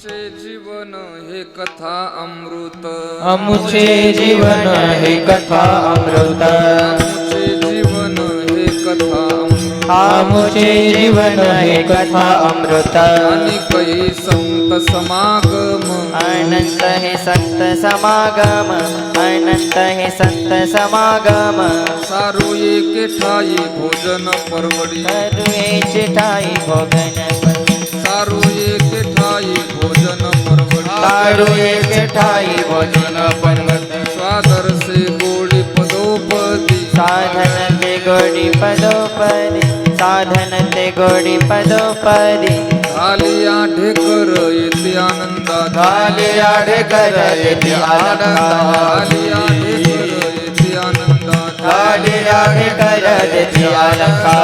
आमुचे जीवन हे कथा अमृत आमुचे जीवन हे कथा अमृत आमुचे जीवन हे कथा अमृत आमुचे जीवन हे कथा अमृत आणि काही संत समागम अनंत हे संत समागम अनंत हे संत समागम सारू एके ठाई भोजन परवडी करुएचे ठाई भोगन सारू एके ठाई भोजन परवडी कारुएचे ठाई भोजन पर्वत स्वादर से गोडी पदोपदी साधन ते गोडी पदोपदी साधन ते गोडी पदोपदी झालिया ढेकर येते आनंदा झालिया ढेकर येते आनंदा झालिया ढेकर येते आनंदा झालिया ढेकर येते आनंदा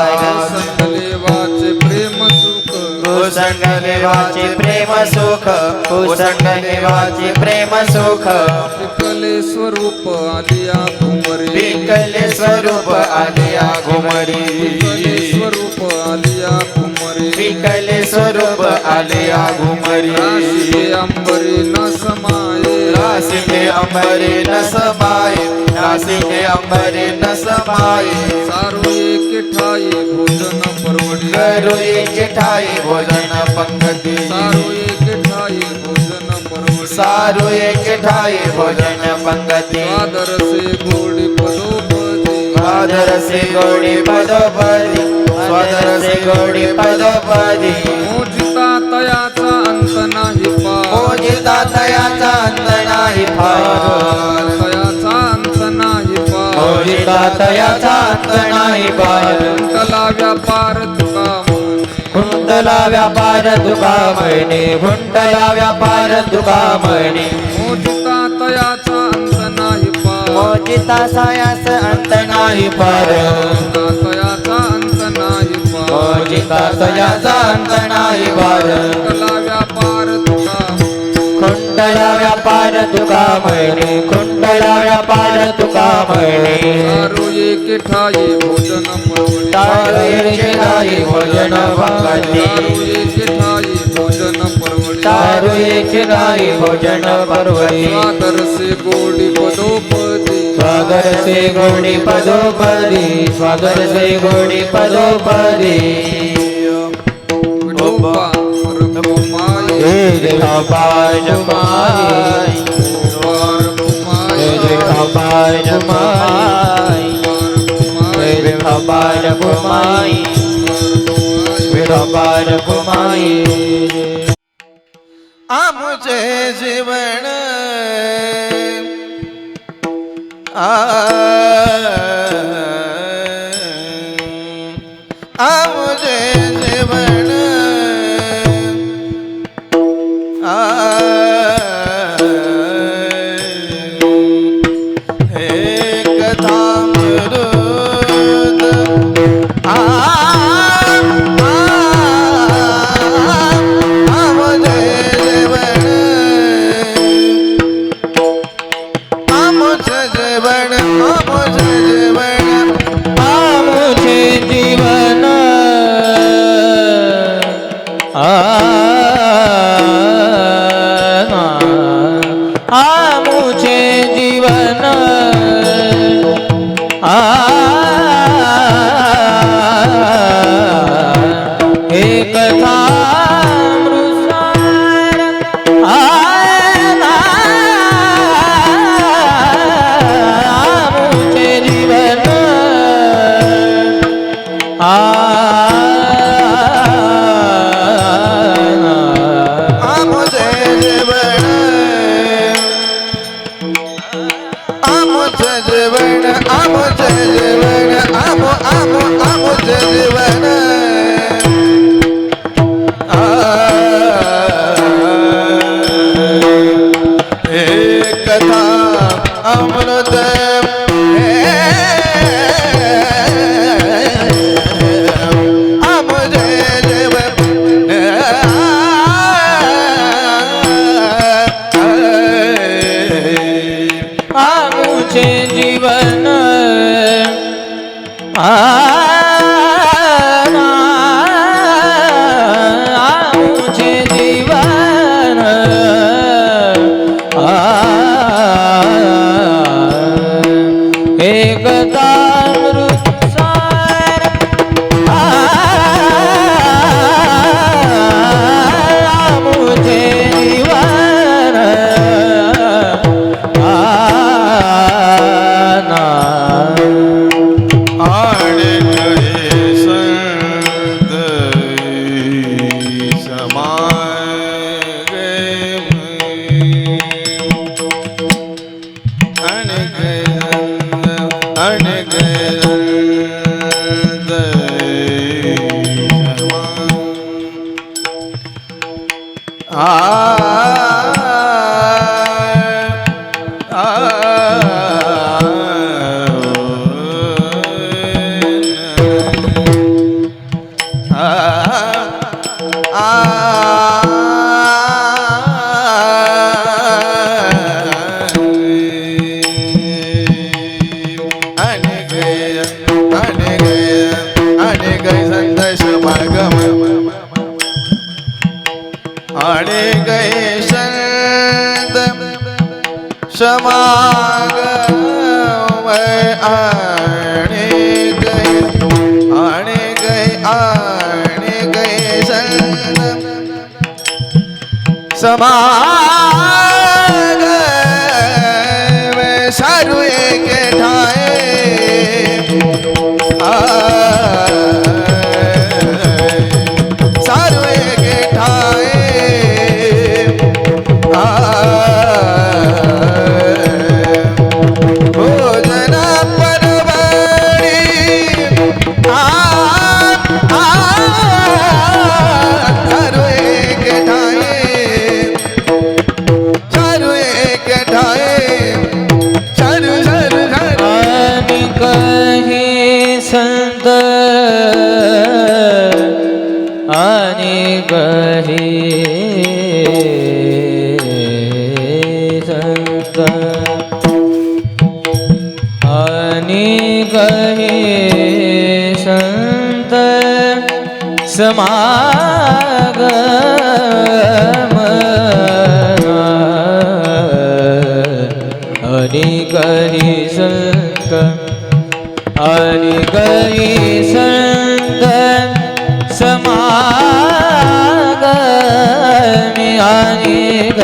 संतदेवाचे प्रेम सुख कुसंग देवाचे प्रेम सुख कुसंग देवाचे प्रेम सुख विकले स्वरूप आलिया घुमरी विकले स्वरूप आलिया घुमरी विकले स्वरूप आलिया घुमरी विकले स्वरूप आलिया घुमरी राशिते अंबरी न समाये रासिते अंबरे न समाये रासिते अंबरे न समाये सारू एके ठाई भोजन परवडी करुएचे ठाई भोजन पंगती सारू एके ठाई भोजन परवडी सारुएचे ठाई भोजन पंगती स्वादर से गोडी पदोपदी स्वादर से गोडी पदोपदी स्वादर से गोडी पदोपदी मोजिता तयाचा अंत नाही पार मोजिता तयाचा अंत नाही पार तयाचा अंत नाही पार मोजिता तयाचा अंत नाही पार कुंतला व्यापार तुका म्हणे कुंडला व्यापार तुका म्हणे कुंडला व्यापार तुका म्हणे मोजिता तयाचा अंत नाही पार मोजिता सायास अंत नाही पार तयाचा अंत नाही पार मोजिता तयाचा अंत नाही पार कुंतला व्यापार तुका कुंडला व्यापार तुका म्हणे कुंडला व्यापार तुका म्हणे सारू एके ठाई भोजन परवडी तारुएचे ठाई भोजन पंगती सारू एके ठाई भोजन परवडी तारुएचे ठाई भोजन पर्वती स्वादर से गोडी पदोपदी स्वागर से गोडी पदोपदी स्वागर से गोडी पदोपदी विठोबा रघुमाई जय खपाय जमाई जय खपाय जमाई जय खपाय जमाई खपाय जमाई आमुचे जीवन आमुचे जीवन हे कथा अमृत आमुचे जीवन आमुचे जीवन आमुचे जीवन आमुचे जीवन समागम आने गए संत समागम सारू एक ठाए सारू एक ठाए समागम अनेक ही संत समागम अनेक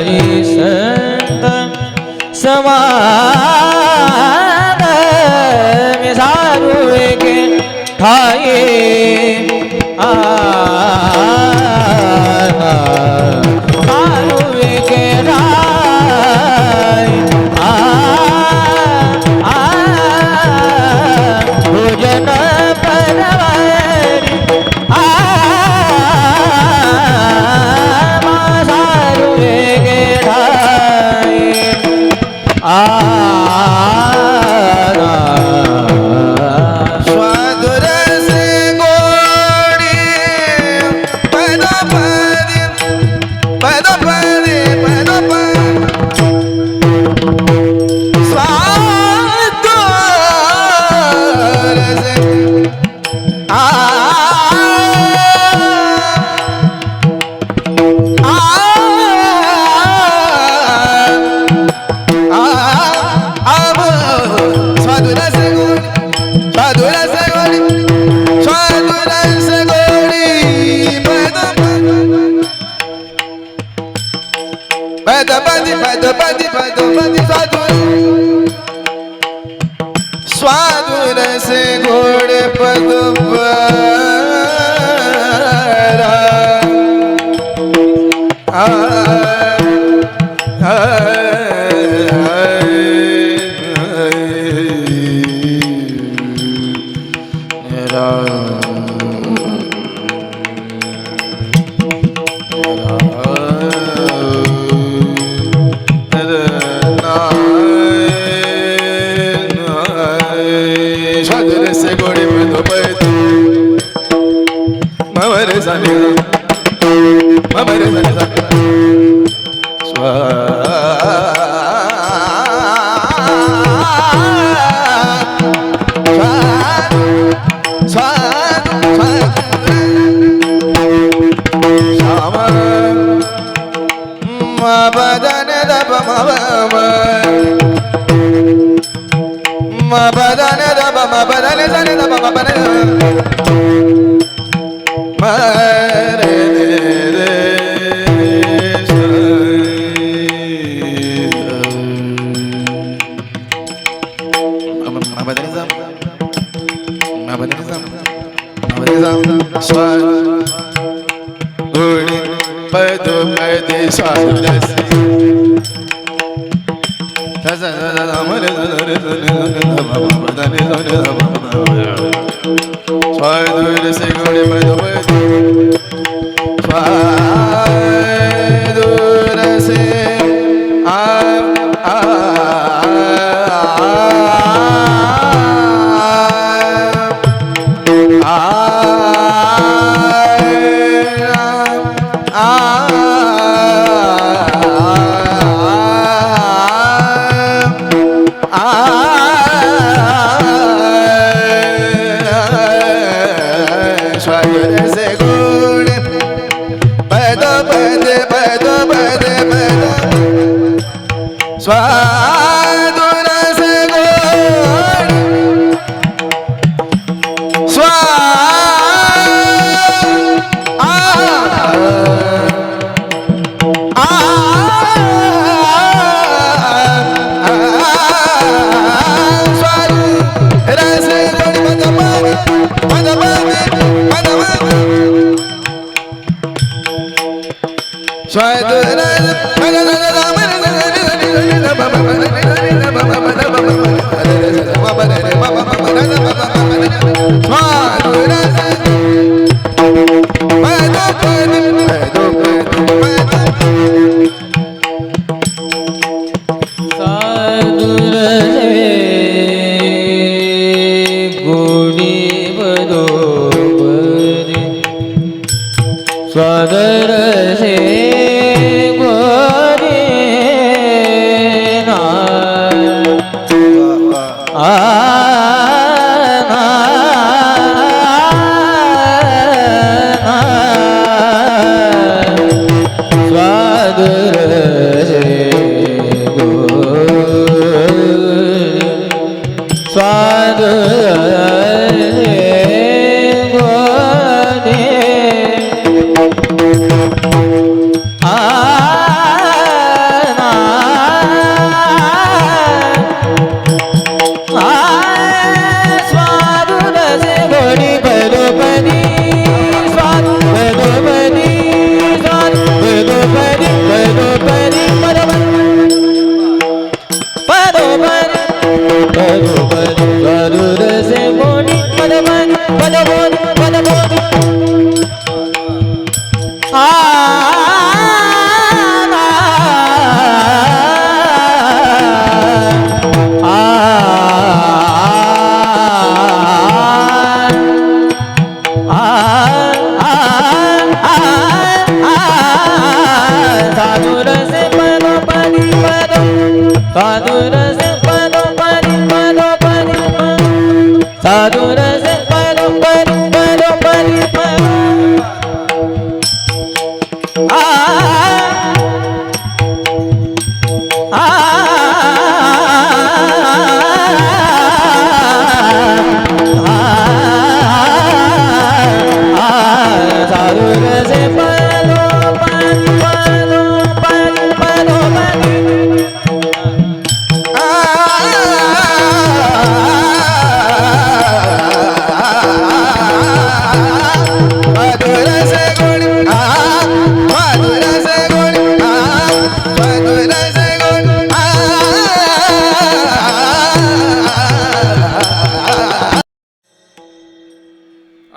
ही संत समागम सारू एक ठाए भोजन परवारी सारू एक ठाए स्वादुर से गोड़ी पदपदी स्वादुर से स्वादुर से घोड़े पदुपरा स्वादुर से घोड़े साधुर गोडी बरोबरी स्वादर से गोरी ना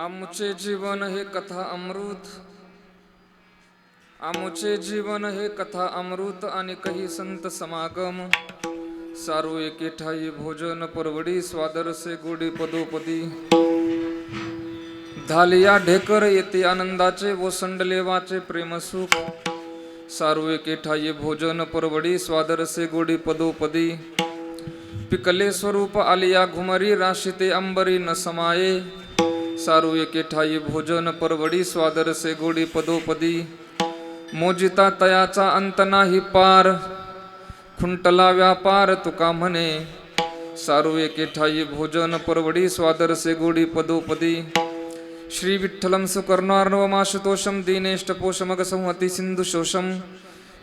आमुचे जीवन हे कथा अमृत, आमुचे जीवन हे कथा अमृत आणि काही संत समागम सारू एके ठाई भोजन परवडी स्वादरसे गोडी पदोपदी धालिया ढेकर येते आनंदाचे वसंडले वाचे प्रेम सुख सारू एके ठाई भोजन परवडी स्वादरसे गोडी पदोपदी पिकले स्वरूप आलिया घुमरी राशीते अंबरी न समाये सारू एके ठाई भोजन परवडी स्वादरसे गोडी पदोपदी मोजिता तयाचा अंत नाही पार खुंटला व्यापार तुका म्हणे सारू एके ठाई भोजन परवडी स्वादरसे गोडी पदोपदी श्री विठ्ठलं सुकर्णार्णवमाशुतोषं दीनेष्टपोषमग संहति सिंधु शोषं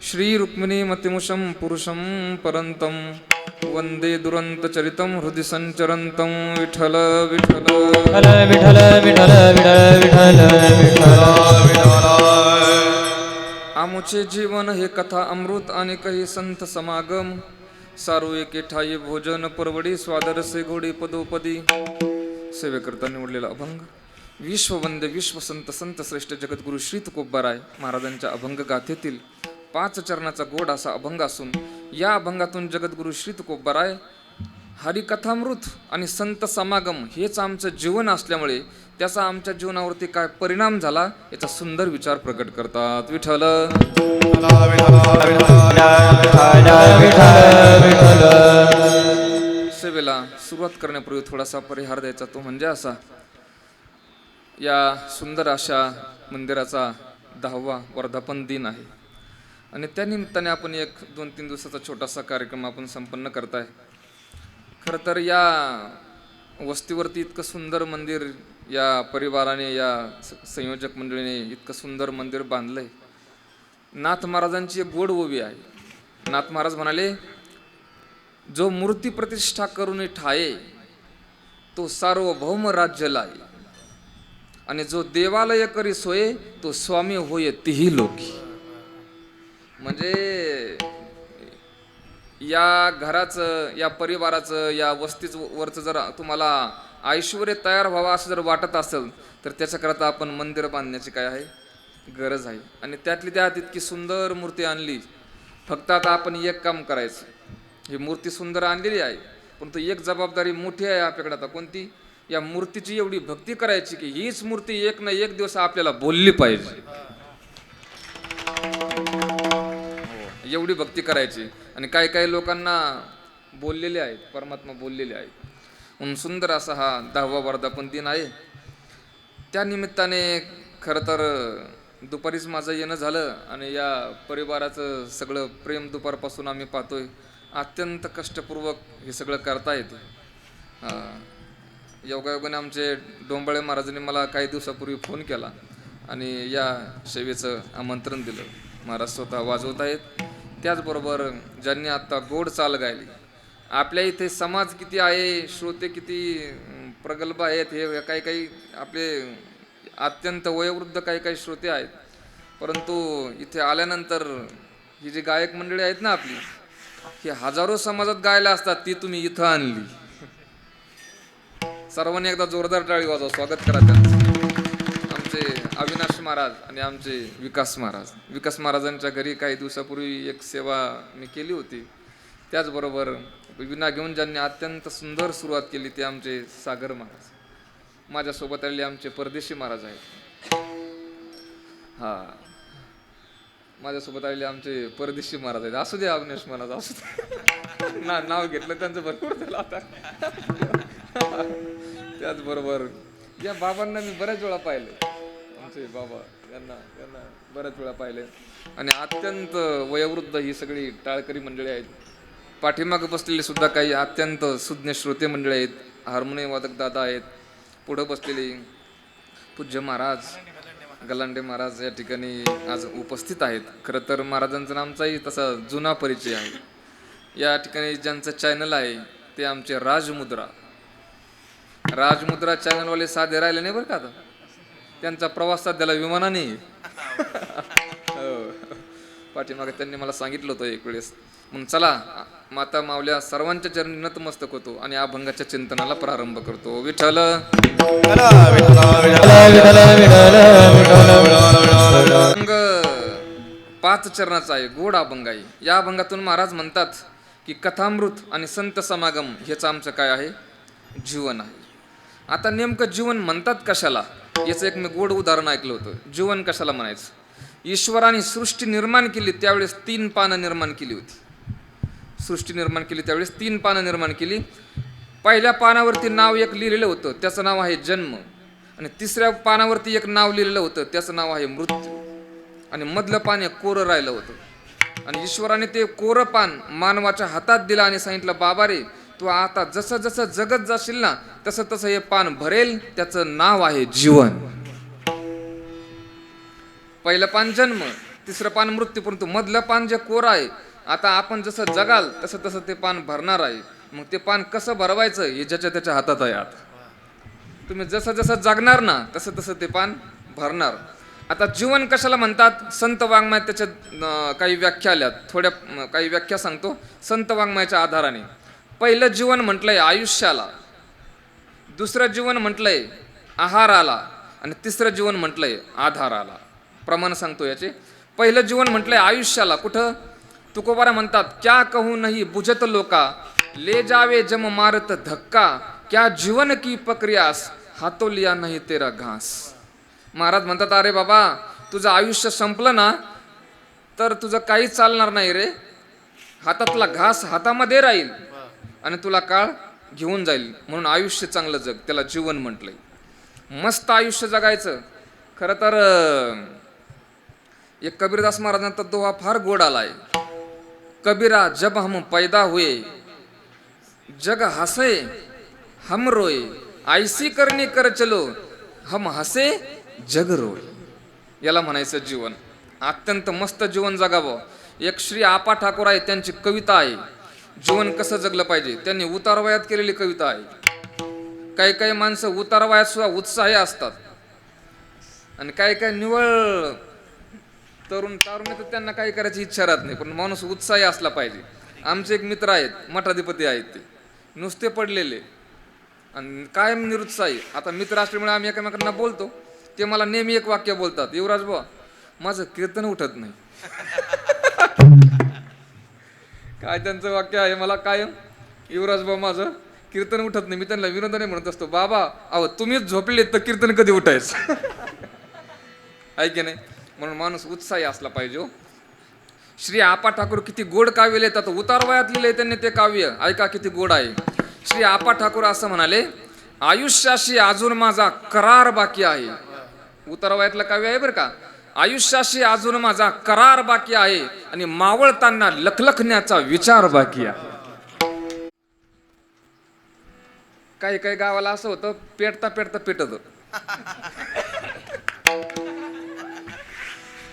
श्री रुक्मिणी मतिमुषं पुरुषं परन्तं वंदे दुरंत चरितं हृदि संचरन्तं विठ्ठल विठ्ठल विठ्ठल विठ्ठल विठ्ठल विठ्ठल आमुचे जीवन हे कथा अमृत आणि काही संत समागम सारू एके ठाई भोजन परवडी स्वादरसे गोडी पदोपदी सेवेकरता निवडलेला अभंग विश्ववंद्य विश्वसंत संत श्रेष्ठ जगद्गुरु श्री तुकोबाराय महाराजांच्या अभंग गाथेतील 5 चरणाचा गोड असा अभंग असून या अभंगातून जगद्गुरु श्री तुकोबाराय हरिकथामृत आणि संत समागम हेच आमचं जीवन असल्यामुळे त्याचा आमच्या जीवनावरती काय परिणाम झाला याचा सुंदर विचार प्रकट करतात. विठ्ठल सेवेला सुरुवात करण्यापूर्वी थोडासा परिहार द्यायचा तो म्हणजे असा या सुंदर अशा मंदिराचा 10वा वर्धापन दिन आहे आणि त्यानिमित्ताने आपण एक 2-3 दिवसाचा छोटासा कार्यक्रम आपण संपन्न करताय. खरं तर या वस्तीवरती इतकं सुंदर मंदिर या परिवाराने या संयोजक मंडळीने इतकं सुंदर मंदिर बांधलंय. नाथ महाराजांची एक गोड ओवी आहे. नाथ महाराज म्हणाले जो मूर्ती प्रतिष्ठा करून ठाये तो सार्वभौम राज्य लाये आणि जो देवालय करी सोये तो स्वामी होय तिही लोकी. म्हणजे या घराचं, या परिवाराचं, या वस्तीवरचं जर तुम्हाला ऐश्वर्य तयार व्हावं असं जर वाटत असेल तर त्याच्याकरता आपण मंदिर बांधण्याची काय आहे गरज आहे. आणि त्यातली त्यात इतकी सुंदर मूर्ती आणली. फक्त आता आपण एक काम करायचं, ही मूर्ती सुंदर आणलेली आहे परंतु एक जबाबदारी मोठी आहे आपल्याकडे. आता कोणती? या मूर्तीची एवढी भक्ती करायची की हीच मूर्ती एक ना एक दिवस आपल्याला बोलली पाहिजे. एवढी भक्ती करायची. आणि काही काही लोकांना बोललेले आहेत, परमात्मा बोललेले आहेत. म्हणून सुंदर असा हा 10वा वर्धापन दिन आहे. त्या निमित्ताने खरं तर दुपारीच माझं येणं झालं आणि या परिवाराचं सगळं प्रेम दुपारपासून आम्ही पाहतोय. अत्यंत कष्टपूर्वक हे सगळं करता येते. योगायोगाने आमचे डोंबाळे महाराजांनी मला काही दिवसापूर्वी फोन केला आणि या सेवेचं आमंत्रण दिलं. महाराज स्वतः वाजवत आहेत. त्याचबरोबर ज्यांनी आत्ता गोड चाल गायली. आपल्या इथे समाज किती आहे, श्रोते किती प्रगल्भ आहेत, हे काही काही आपले अत्यंत वयोवृद्ध काही काही श्रोते आहेत. परंतु इथे आल्यानंतर ही जी गायक मंडळी आहेत ना आपली, ही हजारो समाजात गायला असतात, ती तुम्ही इथं आणली. सर्वांनी एकदा जोरदार टाळी वाजवा, स्वागत करा त्यांचं. आमचे अविनाश महाराज आणि आमचे विकास महाराज. विकास महाराजांच्या घरी काही दिवसापूर्वी एक सेवा मी केली होती. त्याचबरोबर विना घेऊन ज्यांनी अत्यंत सुंदर सुरुवात केली ते आमचे सागर महाराज. माझ्यासोबत आलेले आमचे परदेशी महाराज आहेत. माझ्यासोबत आलेले आमचे परदेशी महाराज आहेत. असू दे अविनाश महाराज, असू दे. नाव घेतलं त्यांचं भरपूर झालं आता. त्याचबरोबर या बाबांना मी बऱ्याच वेळा पाहिले. आमचे बाबा यांना बऱ्याच वेळा पाहिले. आणि अत्यंत वयोवृद्ध ही सगळी टाळकरी मंडळी आहेत. पाठीमागे बसलेले सुद्धा काही अत्यंत सुज्ञ श्रोते मंडळी आहेत. हार्मोनियम वादक दादा आहेत. पुढं बसलेले पूज्य महाराज गलांडे महाराज या ठिकाणी आज उपस्थित आहेत. खरं तर महाराजांचा नामचाही तसा जुना परिचय आहे. या ठिकाणी ज्यांचं चॅनल आहे ते आमचे राजमुद्रा चॅनलवाले साधे राहिले नाही बरं का. आता त्यांचा प्रवास सध्याला विमानाने. पाठीमागे त्यांनी मला सांगितलं होतं एक वेळेस. म्हणून चला माता मावल्या सर्वांच्या चरणी नतमस्तक होतो आणि अभंगाच्या चिंतनाला प्रारंभ करतो. विठ्ठल अभंग 5 चरणाचा आहे, गोड अभंग आहे. या अभंगातून महाराज म्हणतात की कथामृत आणि संत समागम हेच आमचं काय आहे, जीवन आहे. आता नेमकं जीवन म्हणतात कशाला, याचं एक मी गोड उदाहरण ऐकलं होतं. जीवन कशाला म्हणायचं? ईश्वराने सृष्टी निर्माण केली त्यावेळेस 3 पानं निर्माण केली होती. सृष्टी निर्माण केली त्यावेळेस 3 पानं निर्माण केली. पहिल्या पानावरती नाव एक लिहिलेलं होतं, त्याचं नाव आहे जन्म. आणि तिसऱ्या पानावरती एक नाव लिहिलेलं होतं, त्याचं नाव आहे मृत्यू. आणि मधलं पान एक कोरं राहिलं होतं. आणि ईश्वराने ते कोरं पान मानवाच्या हातात दिलं आणि सांगितलं, बाबा रे तू आता जसं जसं जगत जाशील ना तसं तसं हे पान भरेल, त्याचं नाव आहे जीवन. पहिलं पान जन्म, तिसरं पान मृत्यू, परंतु मधलं पान जे कोरं आहे, आता आपण जसं जगाल तसं तसं ते पान भरणार आहे. मग ते पान कसं भरवायचं हे ज्याच्या त्याच्या हातात आहे. आता तुम्ही जसं जसं जगणार ना तसं तसं ते पान भरणार. आता जीवन कशाला म्हणतात? संत वाङ्मयात त्याच्यात काही व्याख्या आल्यात. थोड्या काही व्याख्या सांगतो संत वाङ्मयाच्या आधाराने. पहिलं जीवन म्हटलंय आयुष्याला, दुसरं जीवन म्हटलंय आहाराला आणि तिसरं जीवन म्हटलंय आधाराला. प्रमाण सांगतो याचे. पहिलं जीवन म्हटलंय आयुष्याला. कुठं? तुकोबारा म्हणतात, क्या कहूं नहीं बुझत लोका, ले जावे जम मारत धक्का, क्या जीवन की प्रक्रियास हातो लिया नाही तेरा घास. महाराज म्हणतात, अरे बाबा तुझं आयुष्य संपलं ना तर तुझं काहीच चालणार नाही रे. हातातला घास हातामध्ये राहील आणि तुला काळ घेऊन जाईल. म्हणून आयुष्य चांगलं जग, त्याला जीवन म्हटलंय. मस्त आयुष्य जगायचं. खरं तर एक कबीरदास महाराजांचा दोहा फार गोड आलाय. कबीरा जब हम पैदा हुए जग हसे हम रोए, ऐसी करनी कर चलो हम हसे जग रोए. याला म्हणायचं जीवन. अत्यंत मस्त जीवन जगावं. एक श्री आपा ठाकूर आहे, त्यांची कविता आहे जीवन कसं जगलं पाहिजे. त्यांनी उतार वयात केलेली कविता आहे. काही काही माणसं उतार वयात सुद्धा उत्साही असतात आणि काही काही निवळ तरुण तर त्यांना काही करायची इच्छा राहत नाही, पण माणूस उत्साही असला पाहिजे. आमचे एक मित्र आहेत, मठाधिपती आहेत, ते नुसते पडलेले आणि कायम निरुत्साही. आता मित्र असल्यामुळे आम्ही एकमेकांना बोलतो. ते मला नेहमी एक वाक्य बोलतात, युवराज बुवा माझं कीर्तन उठत नाही. काय त्यांचं वाक्य आहे मला कायम, युवराज बुवा माझं कीर्तन उठत नाही. मी त्यांना विनोदाने म्हणत असतो, बाबा अहो तुम्हीच झोपले तर कीर्तन कधी उठायचं. आहे की नाही? म्हणून माणूस उत्साही असला पाहिजे हो. श्री आपा ठाकूर किती गोड काव्य लिहितात. उतार वयात लिहिले त्यांनी ते काव्य, ऐका किती गोड आहे. श्री आपा ठाकूर असं म्हणाले, आयुष्याशी अजून माझा करार बाकी आहे. उतार वयातलं काव्य आहे बरं का. आयुष्याशी अजून माझा करार बाकी आहे आणि मावळताना लखलखण्याचा विचार बाकी आहे. काही काही गावाला असं होतं, पेटता पेटता पेटत.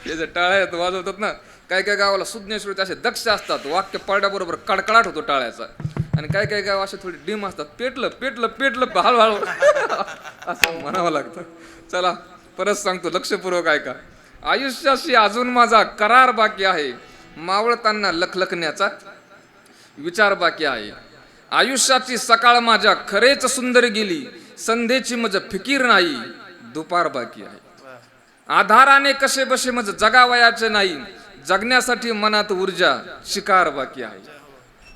हे जे टाळ्या वाजवतात ना, काही काही गावाला सुज्ञ श्रोते असे दक्ष असतात, वाक्य पडल्याबरोबर कडकडाट होतो टाळ्याचा. आणि काही काही गाव असे थोडी डिम असतात, पेटलं पेटलं पेटलं हळूहळू असं म्हणावं लागतं. चला परत सांगतो, लक्षपूर्वक ऐका. आयुष्याशी अजून माझा करार बाकी आहे, मावळताना लखलखण्याचा विचार बाकी आहे. आयुष्याची सकाळ माझ्या खरेच सुंदर गेली, संध्येची मज फिकीर नाही, दुपार बाकी आहे. आधाराने कसे बसे मज जगावयाचे नाही, जगण्यासाठी मनात ऊर्जा शिकार बाकी आहे.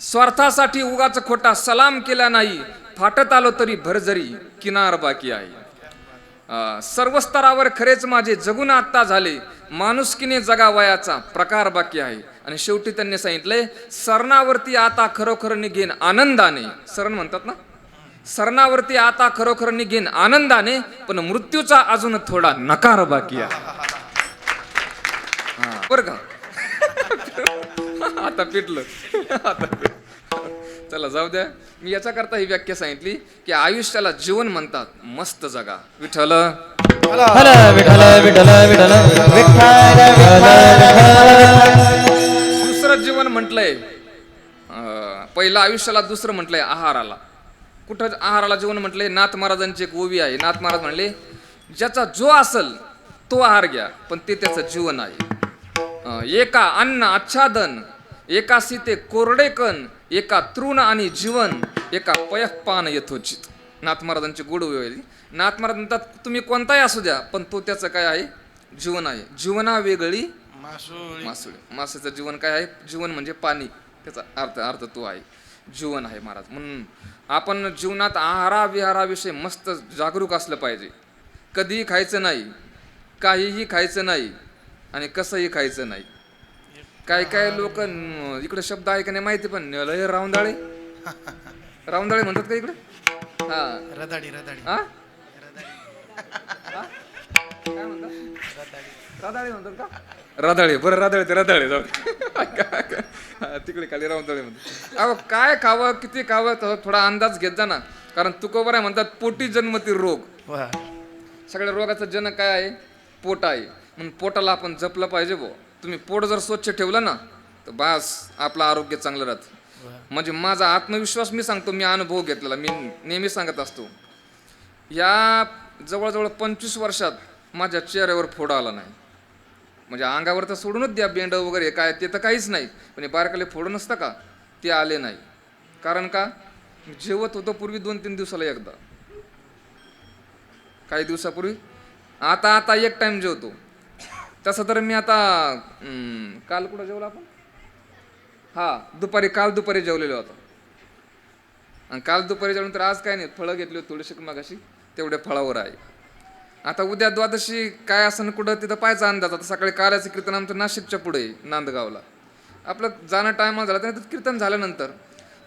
स्वार्थासाठी उगाच खोटा सलाम केला नाही, फाटत आलो तरी भरजरी किनार बाकी आहे. सर्व स्तरावर खरेच माझे जगून आत्ता झाले, माणुसकीने जगावयाचा प्रकार बाकी आहे. आणि शेवटी त्यांनी सांगितलंय, सरणावरती आता खरोखर निघेन आनंदाने. सरण म्हणतात ना, सरणावरती आता खरोखर निघेन आनंदाने, पण मृत्यूचा अजून थोडा नकार बाकी आहे. बर का. आता पेटलं. चला जाऊ द्या. मी याच्या करता ही व्याख्या सांगितली की आयुष्याला जीवन म्हणतात, मस्त जगा. विठ्ठल दुसरं जीवन म्हटलंय, पहिलं आयुष्याला, दुसरं म्हटलंय आहाराला. कुठं आहाराला जीवन म्हटलंय? नाथ महाराजांची एक ओवी आहे. नाथ महाराज म्हणले, ज्याचा जो असल तो आहार घ्या, पण ते त्याचं जीवन आहे. एका अन्न आच्छादन, एका सीते कोरडेकन, एका तृण आणि जीवन, एका पयःपान यथोचित. नाथ महाराजांची गोड ओवी. नाथ महाराज म्हणतात, तुम्ही कोणताही असू द्या, पण तो त्याचं काय आहे? जीवन आहे. जीवना वेगळी मासुळी. मासेचं जीवन काय आहे? जीवन म्हणजे पाणी, त्याचा अर्थ तो आहे, जीवन आहे महाराज. म्हणून आपण जीवनात आहारा विहाराविषयी मस्त जागरूक असलं पाहिजे. कधीही खायचं नाही, काहीही खायचं नाही आणि कसंही खायचं नाही. काय काय लोक, इकडे शब्द आहे का नाही माहिती, पण लय रावंदाळे रावंदाळे म्हणतात का इकडे? हा, रदाडी रदाडी हा, काय म्हणतात? रदाळे म्हणतात का? रदाळे, बरं रदाळे ते रदाळे जाऊ. तिकडे खाली रावंदाळे म्हणतात. अहो काय खावं, किती खावं, थोडा अंदाज घेत जा ना. कारण तुकोबराय म्हणतात, पोटी जन्मती रोग. सगळ्या रोगाचं जनक काय आहे? पोट आहे. म्हणून पोटाला आपण जपलं पाहिजे भाऊ. तुम्ही पोट जर स्वच्छ ठेवलं ना, तर बास आपलं आरोग्य चांगलं राहतं. म्हणजे माझा आत्मविश्वास, मी सांगतो, मी अनुभव घेतलेला, मी नेहमी सांगत असतो, या जवळजवळ 25 वर्षात माझ्या चेहऱ्यावर फोड आला नाही. म्हणजे अंगावर तर सोडूनच द्या, बेंड वगैरे काय ते तर काहीच नाही, पण बारकाले फोड नसतं का, ते आले नाही. कारण का? मी जेवत होतो पूर्वी 2-3 दिवसाला एकदा, काही दिवसापूर्वी. आता एक टाइम जेवतो. तसं तर मी आता काल कुठं जेवलो आपण? काल दुपारी जेवलेलो होतो. आणि काल दुपारी जेवण तर आज काय नाही, फळं घेतली होती थोडीशी मागाशी, तेवढ्या फळावर आहे. आता उद्या द्वादशी काय असं कुठं, तिथं पाहायचा अंदाज. आता सकाळी कार्याचं कीर्तन आमचं नाशिकच्या पुढे नांदगावला. आपलं जाणं टायमाला झाला तर कीर्तन झाल्यानंतर.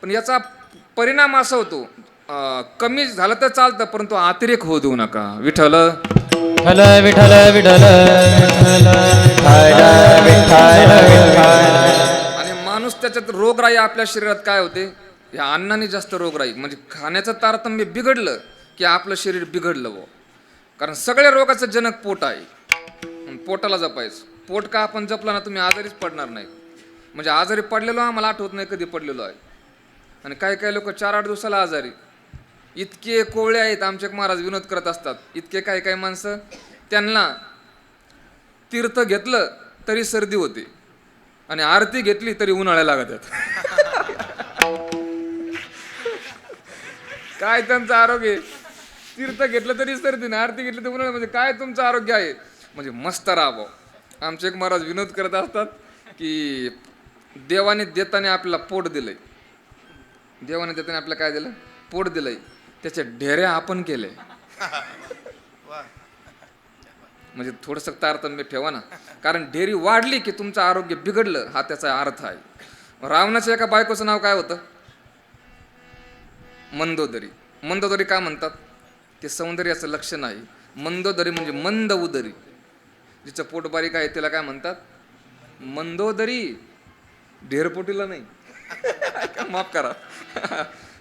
पण याचा परिणाम असा होतो, कमी झालं तर चालतं, परंतु अतिरेक होऊ देऊ नका. विठ्ठल विठ्ठल विठ्ठल विठ्ठल आणि माणूस त्याच्यात रोगराई, आपल्या शरीरात काय होते, ह्या अन्नाने जास्त रोगराई. म्हणजे खाण्याचं तारतम्य बिघडलं की आपलं शरीर बिघडलं भाऊ. कारण सगळ्या रोगाचं जनक पोट आहे. पोटाला जपायचं. पोट का आपण जपलं ना, तुम्ही आजारीच पडणार नाही. म्हणजे आजारी पडलेलो आम्हाला आठवत नाही कधी पडलेलो आहे. आणि काही लोक 4-8 दिवसाला आजारी. इतके कोवळे आहेत. आमचे महाराज विनोद करत असतात, इतके काही माणसं, त्यांना तीर्थ घेतलं तरी सर्दी होते आणि आरती घेतली तरी उन्हाळ्या लागतात. काय त्यांचं आरोग्य आहे. तीर्थ घेतलं तरी सर्दी नाही, आरती घेतली तर उन्हाळ्या, म्हणजे काय तुमचं आरोग्य आहे. म्हणजे मस्त राहावं. आमचे एक महाराज विनोद करत असतात की देवाने देताना आपल्याला पोट दिलंय, देवाने देताना आपल्याला काय दिलं, पोट दिलंय, त्याच्या ढेऱ्या आपण केले. म्हणजे थोडंसं तारतम्य ठेवा ना, कारण ढेरी वाढली की तुमचं आरोग्य बिघडलं, हा त्याचा अर्थ आहे. रावणाच्या एका बायकोचं नाव काय होतं, मंदोदरी. मंदोदरी का म्हणतात, ते सौंदर्याचं लक्षण आहे. मंदोदरी म्हणजे मंद उदरी, जिचं पोट बारीक आहे त्याला काय म्हणतात, मंदोदरी. ढेरपोटीला नाही. माफ करा.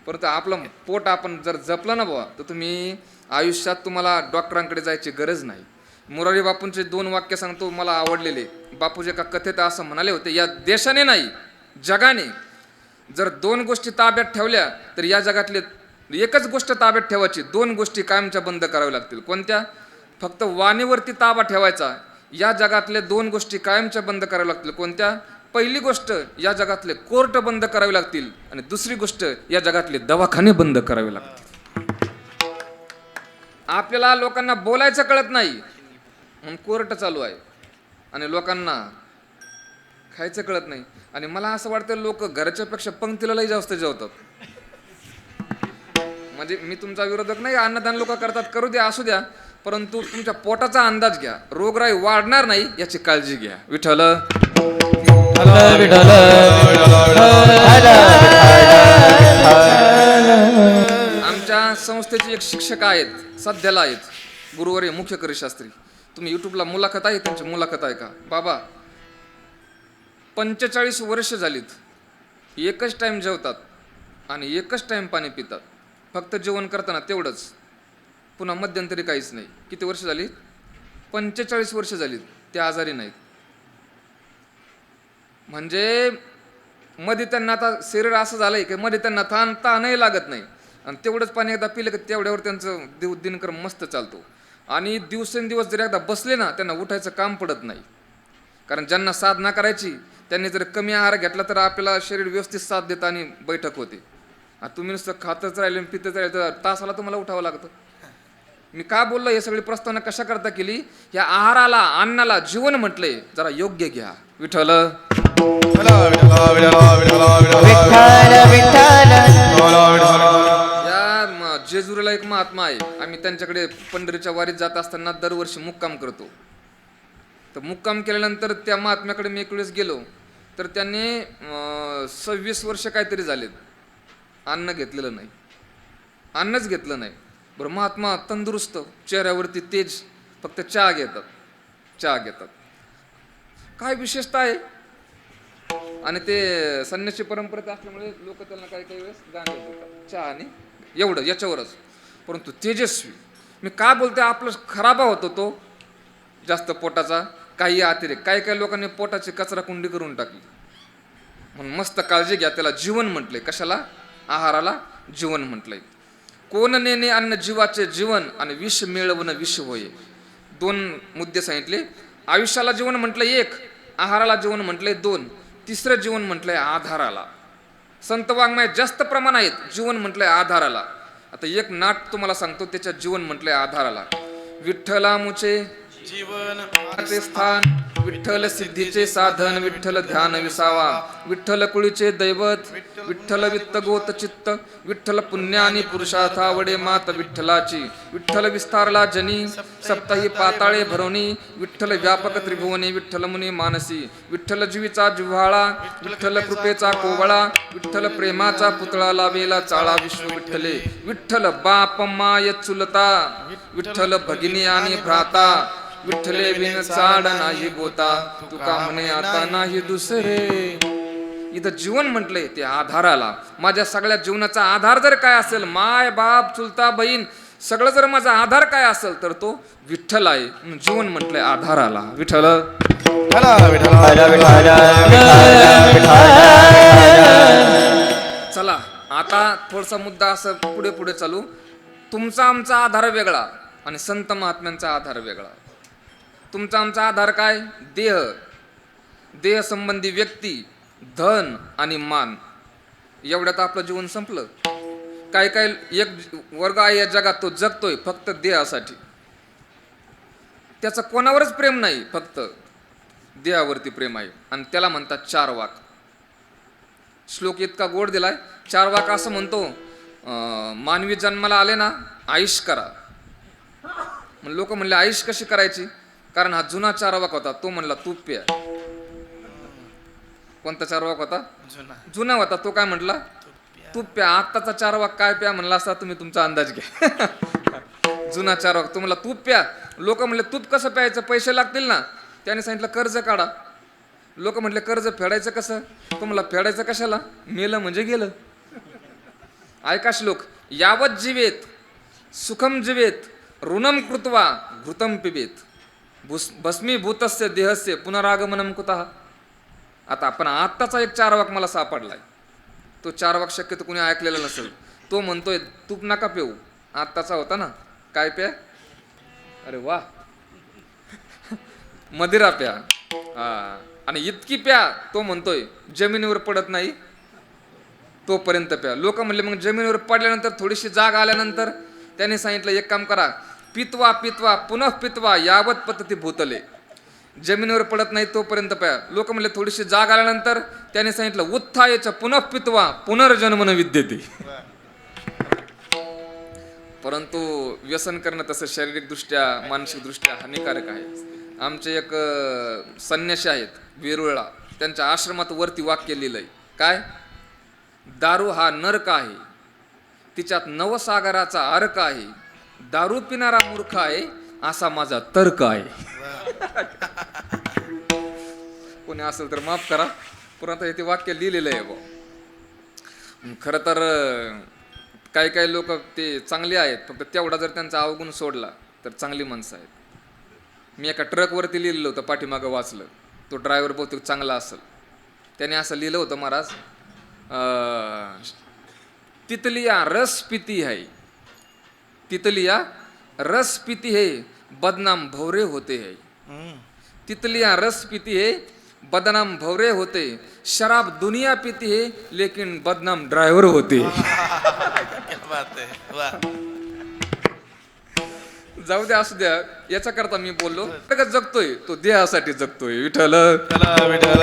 परंतु आपलं पोट आपण जर जपलं ना बुवा, तर तुम्ही आयुष्यात तुम्हाला डॉक्टरांकडे जायची गरज नाही. मोरारी बापूंचे 2 वाक्य सांगतो मला आवडलेले. बापूजी एका कथेत असं म्हणाले होते, या देशाने नाही जगाने जर 2 गोष्टी ताब्यात ठेवल्या तर या जगातले एकच गोष्ट ताब्यात ठेवायची, 2 गोष्टी कायमच्या बंद कराव्या लागतील. कोणत्या, फक्त वाणीवरती ताबा ठेवायचा, या जगातले 2 गोष्टी कायमच्या बंद कराव्या लागतील. कोणत्या, पहिली गोष्ट या जगातले कोर्ट बंद करावे लागतील आणि दुसरी गोष्ट या जगातले दवाखाने बंद करावे लागतील. आपल्याला लोकांना बोलायचं कळत नाही म्हणून कोर्ट चालू आहे आणि लोकांना खायचं कळत नाही. आणि मला असं वाटतं लोक घरच्या पेक्षा पंक्तीला लई जास्त जेवतात. म्हणजे मी तुमचा विरोधक नाही, अन्नदान लोक करतात, करू द्या, असू द्या, परंतु तुमच्या पोटाचा अंदाज घ्या, रोगराई वाढणार नाही याची काळजी घ्या. विठ्ठल आमच्या संस्थेचे एक शिक्षक आहेत, सध्याला आहेत, गुरुवारी मुख्य करी शास्त्री. तुम्ही युट्यूबला मुलाखत आहे, त्यांची मुलाखत आहे का बाबा. 45 वर्ष झालीत, एकच टाइम जेवतात आणि एकच टाइम पाणी पितात, फक्त जेवण करताना तेवढंच, पुन्हा मध्यंतरी काहीच नाही. किती वर्ष झाली, 45 वर्ष झालीत, ते आजारी नाहीत. म्हणजे मध्ये त्यांना आता शरीर असं झालंय की मध्ये त्यांना ताणही लागत नाही आणि तेवढंच पाणी एकदा पिलं की तेवढ्यावर त्यांचं दिनक्रम मस्त चालतो. आणि दिवसेंदिवस जर एकदा बसले ना, त्यांना उठायचं काम पडत नाही. कारण ज्यांना साधना करायची त्यांनी जर कमी आहार घेतला तर आपल्याला शरीर व्यवस्थित साथ देतं आणि बैठक होते. तुम्ही नुसतं खातच राहिले पितच राहिले तर तासाला तुम्हाला उठावं लागतं. मी का बोललो, हे सगळी प्रस्तावना कशा करता केली, या आहाराला अन्नाला जीवन म्हटलंय, जरा योग्य घ्या. विठ्ठल या जेजुरीला एक महात्मा आहे, आम्ही त्यांच्याकडे पंढरीच्या वारीत जात असताना दरवर्षी मुक्काम करतो. तर मुक्काम केल्यानंतर त्या महात्म्याकडे मी एक वेळेस गेलो तर त्यांनी 26 वर्ष काहीतरी झालेत, अन्न घेतलेलं नाही, अन्नच घेतलं नाही. बरं, महात्मा तंदुरुस्त, चेहऱ्यावरती तेज, फक्त चहा घेतात, चहा घेतात. काय विशेषता आहे. आणि ते संन्यासी परंपरेत असल्यामुळे लोक त्यांना काही काही वेळेस गाणे देतात चहा आणि एवढं याच्यावरच. परंतु तेजस्वी. मी का बोलते, आपलं खराबा होतो तो जास्त पोटाचा, काही अतिरेक. काही काही लोकांनी पोटाची कचरा कुंडी करून टाकली. म्हणून मस्त काळजी घ्या, त्याला जीवन म्हटलंय. कशाला, आहाराला जीवन म्हटलंय. कोण नेणे अन्न जीवाचे जीवन आणि विष मिळवणं विष होय. 2 मुद्दे सांगितले. आयुष्याला जीवन म्हटलंय 1, आहाराला जीवन म्हटलंय 2, तिसरं जीवन म्हटलंय आधाराला. संत वाङ्मयात जास्त प्रमाण आहेत जीवन म्हटलंय आधाराला. आता एक नाट तुम्हाला सांगतो, त्याच्यात जीवन म्हटलंय आधाराला. विठ्ठला मुचे जीवन स्थान, विठ्ठल सिद्धीचे साधन, विठ्ठल ध्यान विसावा, विठ्ठल कुळीचे दैवत, विठ्ठल वित्त गोत चित्त, विठ्ठल पुण्यानी पुरुषार्था वडे मात विठ्ठलाची, विठ्ठल विस्तारला जनी सप्ताही पाताळे भरवणी, विठ्ठल व्यापक त्रिभुवनी, विठ्ठल मुनी मानसी, विठ्ठल जीवीचा जिव्हाळा, विठ्ठल कृपेचा कोवळा, विठ्ठल प्रेमाचा पुतळा लावेला चाळा विश्व विठ्ठले, विठ्ठल बाप माय चुलता, विठ्ठल भगिनी आणि भ्राता, विठ्ठले बिन चाड नाही गोता, तुका म्हणे आता नाही दुसरे. इथं जीवन म्हटलंय ते आधाराला. माझ्या सगळ्या जीवनाचा आधार जर काय असेल, माय बाप चुलता बहीण सगळं जर माझा आधार काय असेल तर तो विठ्ठल आहे. जीवन म्हटलंय आधाराला. विठ्ठल चला आता थोडासा मुद्दा असं पुढे पुढे चालू. तुमचा आमचा आधार वेगळा आणि संत महात्म्यांचा आधार वेगळा. तुमचा आमचा आधार काय, देह, देह संबंधी व्यक्ती, धन आणि मान, एवढ्यात आपलं जीवन संपलं. काय काय एक वर्ग आहे या जगात, तो जगतोय फक्त देहासाठी. त्याचं कोणावरच प्रेम नाही, फक्त देहावरती प्रेम आहे. आणि त्याला म्हणतात चार्वाक. श्लोक इतका गोड दिलाय. चार्वाक असं म्हणतो, मानवी जन्माला आले ना, आयुष करा. लोक म्हणले आयुष कशी करायची? कारण हा जुना चार्वाक होता, तो म्हणला तूप प्या. कोणता चार्वाक होता? जुना होता. तो काय म्हटला? तूप प्या. आत्ताचा चार्वाक काय प्या म्हणला असता, तुम्ही तुमचा अंदाज घ्या. जुना चार्वाक तो म्हणला तूप प्या. लोक म्हणले तूप कसं प्यायचं, पैसे लागतील ना. त्याने सांगितलं कर्ज काढा. लोक म्हटले कर्ज फेडायचं कसं? तो म्हणला फेडायचं कशाला, मेलं म्हणजे गेलं. ऐका श्लोक, यावत जीवेत सुखम जीवेत ऋणम कृत्वा घृतम पिबेत भस्मीभूतस्य देहस्य पुनरागमनम कुतः. आता आपण आत्ताचा एक चार्वाक मला सापडलाय. तो चार्वाक शक्यतो कुणी ऐकलेला नसेल. तो म्हणतोय तूप नका पिऊ. आत्ताचा होता ना, काय प्या? अरे वा, मदिरा प्या. हा, आणि इतकी प्या. तो म्हणतोय जमिनीवर पडत नाही तोपर्यंत प्या. लोक म्हणले मग जमिनीवर पडल्यानंतर थोडीशी जाग आल्यानंतर त्याने सांगितलं एक काम करा, पित्वा पित्वा पुनः पित्वा यावत पतती भूतले. जमिनीवर पडत नाही तोपर्यंत प्या. लोक म्हणले थोडीशी जाग आल्यानंतर त्याने सांगितलं उत्थायच पुनः पित्वा पुनर्जन्मन विद्यते. परंतु व्यसन करणं तसं शारीरिकदृष्ट्या मानसिकदृष्ट्या हानिकारक आहे. आमचे एक संन्यासी आहेत वेरुळला, त्यांच्या आश्रमात वरती वाक्य लिहिलंय काय, दारू हा नरक आहे, तिच्यात नवसागराचा अर्क आहे, दारू पिणारा मूर्ख आहे असा माझा तर्क आहे. कोणी असेल तर माफ करा, परंतु ते वाक्य लिहिलेलं आहे बा. खरं तर काही काही लोक ते चांगले आहेत, फक्त तेवढा जर त्यांचा अवगुण सोडला तर चांगली माणसं आहेत. मी एका ट्रकवरती लिहिलेलं होतं, पाठीमागं वाचलं. तो ड्रायव्हर बहुतेक चांगला असेल. त्याने असं लिहिलं होतं, महाराज तितलिया रस पिती है, तितलिया रस पीती है बदनाम भवरे होते है. तितलिया रस पीती है बदनाम भवरे होते, शराब दुनिया पीती है लेकिन बदनाम ड्रायव्हर होते. जाऊ द्या, असू द्या, याच्या करता मी बोललो. जगतोय तो देहासाठी जगतोय. विठ्ठल विठ्ठल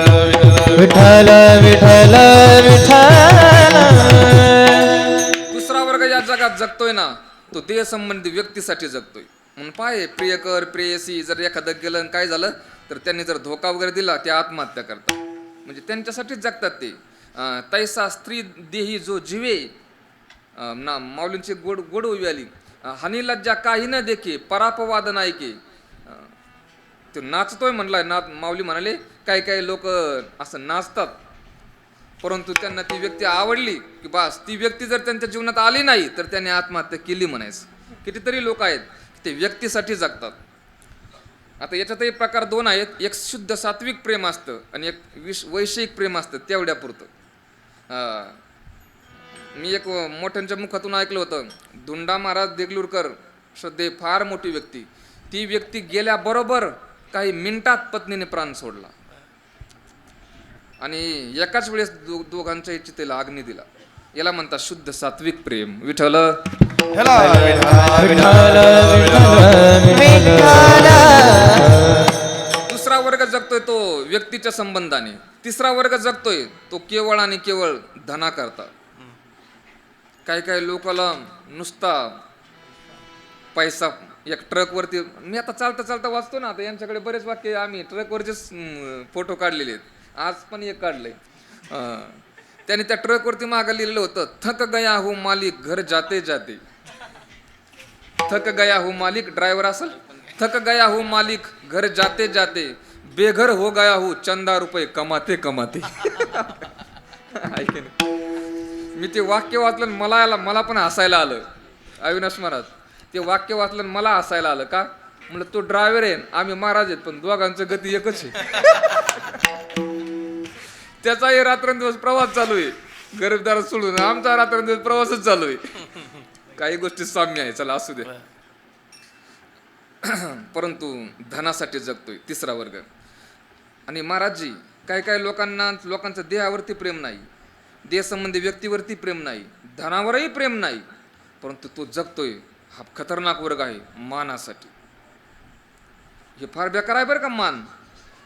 विठ्ठल विठ्ठल. दुसरा वर्ग या जगात जगतोय ना, तो देह संबंधी व्यक्तीसाठी जगतोय. म्हणून पाय प्रियकर प्रेयसी जर एखादं गेलं काय झालं तर त्यांनी जर धोका वगैरे दिला, ते आत्महत्या करतात. म्हणजे त्यांच्यासाठीच जगतात ते. तैसा स्त्री देही जो जीवे ना, माऊलींची गोड गोड उभी आली. हानी लज्जा काही न देखे परापवाद नाही के. तो नाचतोय म्हणलाय ना, माऊली म्हणाले काही काही लोक असं नाचतात, परंतु त्यांना ती व्यक्ती आवडली की बस, ती व्यक्ती जर त्यांच्या जीवनात आली नाही तर त्यांनी आत्महत्या केली म्हणायचं. कितीतरी लोक आहेत ते व्यक्तीसाठी जगतात. आता याच्यातही प्रकार दोन आहेत. एक शुद्ध सात्विक प्रेम असतं आणि एक वैषयिक प्रेम असतं, तेवढ्यापुरतं. मी एक मोठ्यांच्या मुखातून ऐकलं होतं, धुंडा महाराज देगलूरकर श्रद्धे फार मोठी व्यक्ती. ती व्यक्ती गेल्याबरोबर काही मिनिटात पत्नीने प्राण सोडला आणि एकाच वेळेस दोघांच्या इच्छितेला अग्नी दिला. याला म्हणतात शुद्ध सात्विक प्रेम. विठ्ठल दुसरा वर्ग जगतोय तो व्यक्तीच्या संबंधाने. तिसरा वर्ग जगतोय तो केवळ आणि केवळ धना करता. काही काही लोकांना नुसता पैसा. एक ट्रकवरती मी आता चालता चालता वाचतो ना, आता यांच्याकडे बरेच वाक्य आम्ही ट्रकवरचेच फोटो काढलेले आहेत. आज पण एक काढलंय. त्याने त्या ट्रकवरती मागं लिहिलेलं होतं, थक गया हो मालिक घर जाते जाते. थक गया हो मालिक, ड्रायव्हर असेल, थक गया हो मालिक घर जाते जाते, बेघर हो गया हो चंदा रुपये कमाते कमाते. मी ते वाक्य वाचलं, मला पण हसायला आलं. अविनाश महाराज, ते वाक्य वाचलं मला हसायला आलं. का म्हणलं, तो ड्रायव्हर आहे, आम्ही महाराज आहेत, पण दोघांचं गती एकच आहे. त्याचाही रात्रंदिवस प्रवास चालू आहे, गरीबदार सोडून आमचा रात्रंदिवस प्रवासच चालू आहे. काही गोष्टी साम्य आहे, चला असू दे. परंतु धनासाठी जगतोय तिसरा वर्ग. आणि महाराजजी काही लोकांचं देहावरती प्रेम नाही, देहसंबंधी व्यक्तीवरती प्रेम नाही, धनावरही प्रेम नाही, परंतु तो जगतोय. हा खतरनाक वर्ग आहे मानासाठी. हे फार बेकार आहे बरं का मान.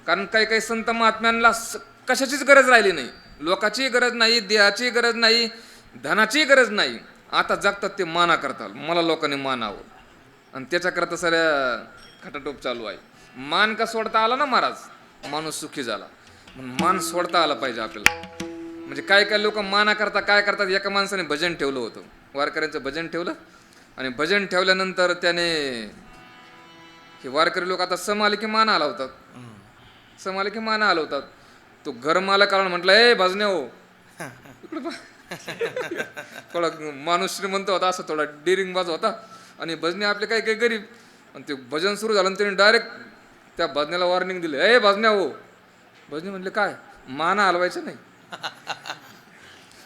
कारण काही संत महात्म्यांना कशाचीच गरज राहिली नाही. लोकाचीही गरज नाही, देहाची गरज नाही, धनाचीही गरज नाही. आता जगतात ते माना करतात. मला लोकांनी मानावं, आणि त्याच्याकरता साऱ्या खटाटोप चालू आहे. मान का सोडता आला ना महाराज, माणूस सुखी झाला. म्हणून मान सोडता आला पाहिजे आपल्याला. म्हणजे काय लोक माना करता काय करतात. एका माणसाने भजन ठेवलं होतं, वारकऱ्यांचं भजन ठेवलं, आणि भजन ठेवल्यानंतर त्याने हे वारकरी लोक आता सम आले की मान हलवतात, सम आले की मान हलवतात. तो घर मालक कारण म्हटलं, ए भजने हो इकडे थोडा माणूस श्रीमंत होता, असं थोडा डेरिंगबाज होता, आणि भजने आपले काही गरीब. आणि ते भजन सुरू झालं, त्याने डायरेक्ट त्या भजनेला वॉर्निंग दिली, ए भजने हो. भजने म्हणले, काय मान हलवायचं नाही.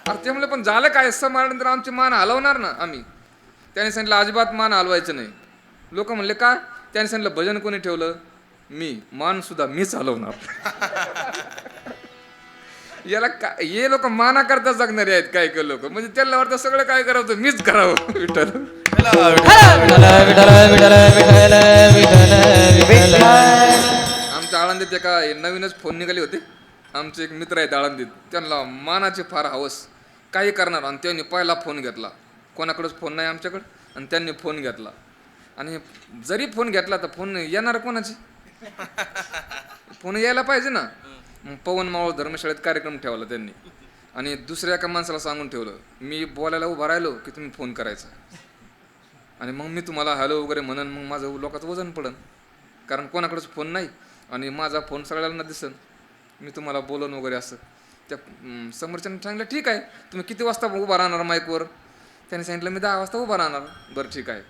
अरे ते म्हणले, पण झालं काय, सम आल्यानंतर आमची मान हलवणार ना आम्ही. त्याने सांगितलं अजिबात मान हलवायचं नाही. लोक म्हणले का. त्याने सांगितलं भजन कोणी ठेवलं, मी. मान सुद्धा मीच हलवणार. याला काय, हे लोक माना करता जगणारे आहेत काही लोक. म्हणजे त्याला वाटतं सगळं काय करावं मीच करावं. विठ्ठल आमच्या आळंदीत एका नवीनच फोन निघाले होते. आमचे एक मित्र आहेत आळंदीत, त्यांना मानाचे फार हवस, काही करणार. आणि त्यांनी पहिला फोन घेतला. कोणाकडेच फोन नाही आमच्याकडं, आणि त्यांनी फोन घेतला. आणि जरी फोन घेतला तर फोन येणार कोणाची, फोन यायला पाहिजे ना. मग पवन मावळ धर्मशाळेत कार्यक्रम ठेवला त्यांनी, आणि दुसऱ्या एका माणसाला सांगून ठेवलं, मी बोलायला उभा राहिलो की तुम्ही फोन करायचा, आणि मग मी तुम्हाला हॅलो वगैरे म्हणन, मग माझं लोकांचं वजन पडन. कारण कोणाकडेच फोन नाही, आणि माझा फोन सगळ्यांना दिसन, मी तुम्हाला बोलन वगैरे असं. त्या समोरच्याने सांगितलं, ठीक आहे तुम्ही किती वाजता उभा राहणार माईकवर. त्याने सांगितलं, मी 10 वाजता उभा राहणार. बरं ठीक आहे.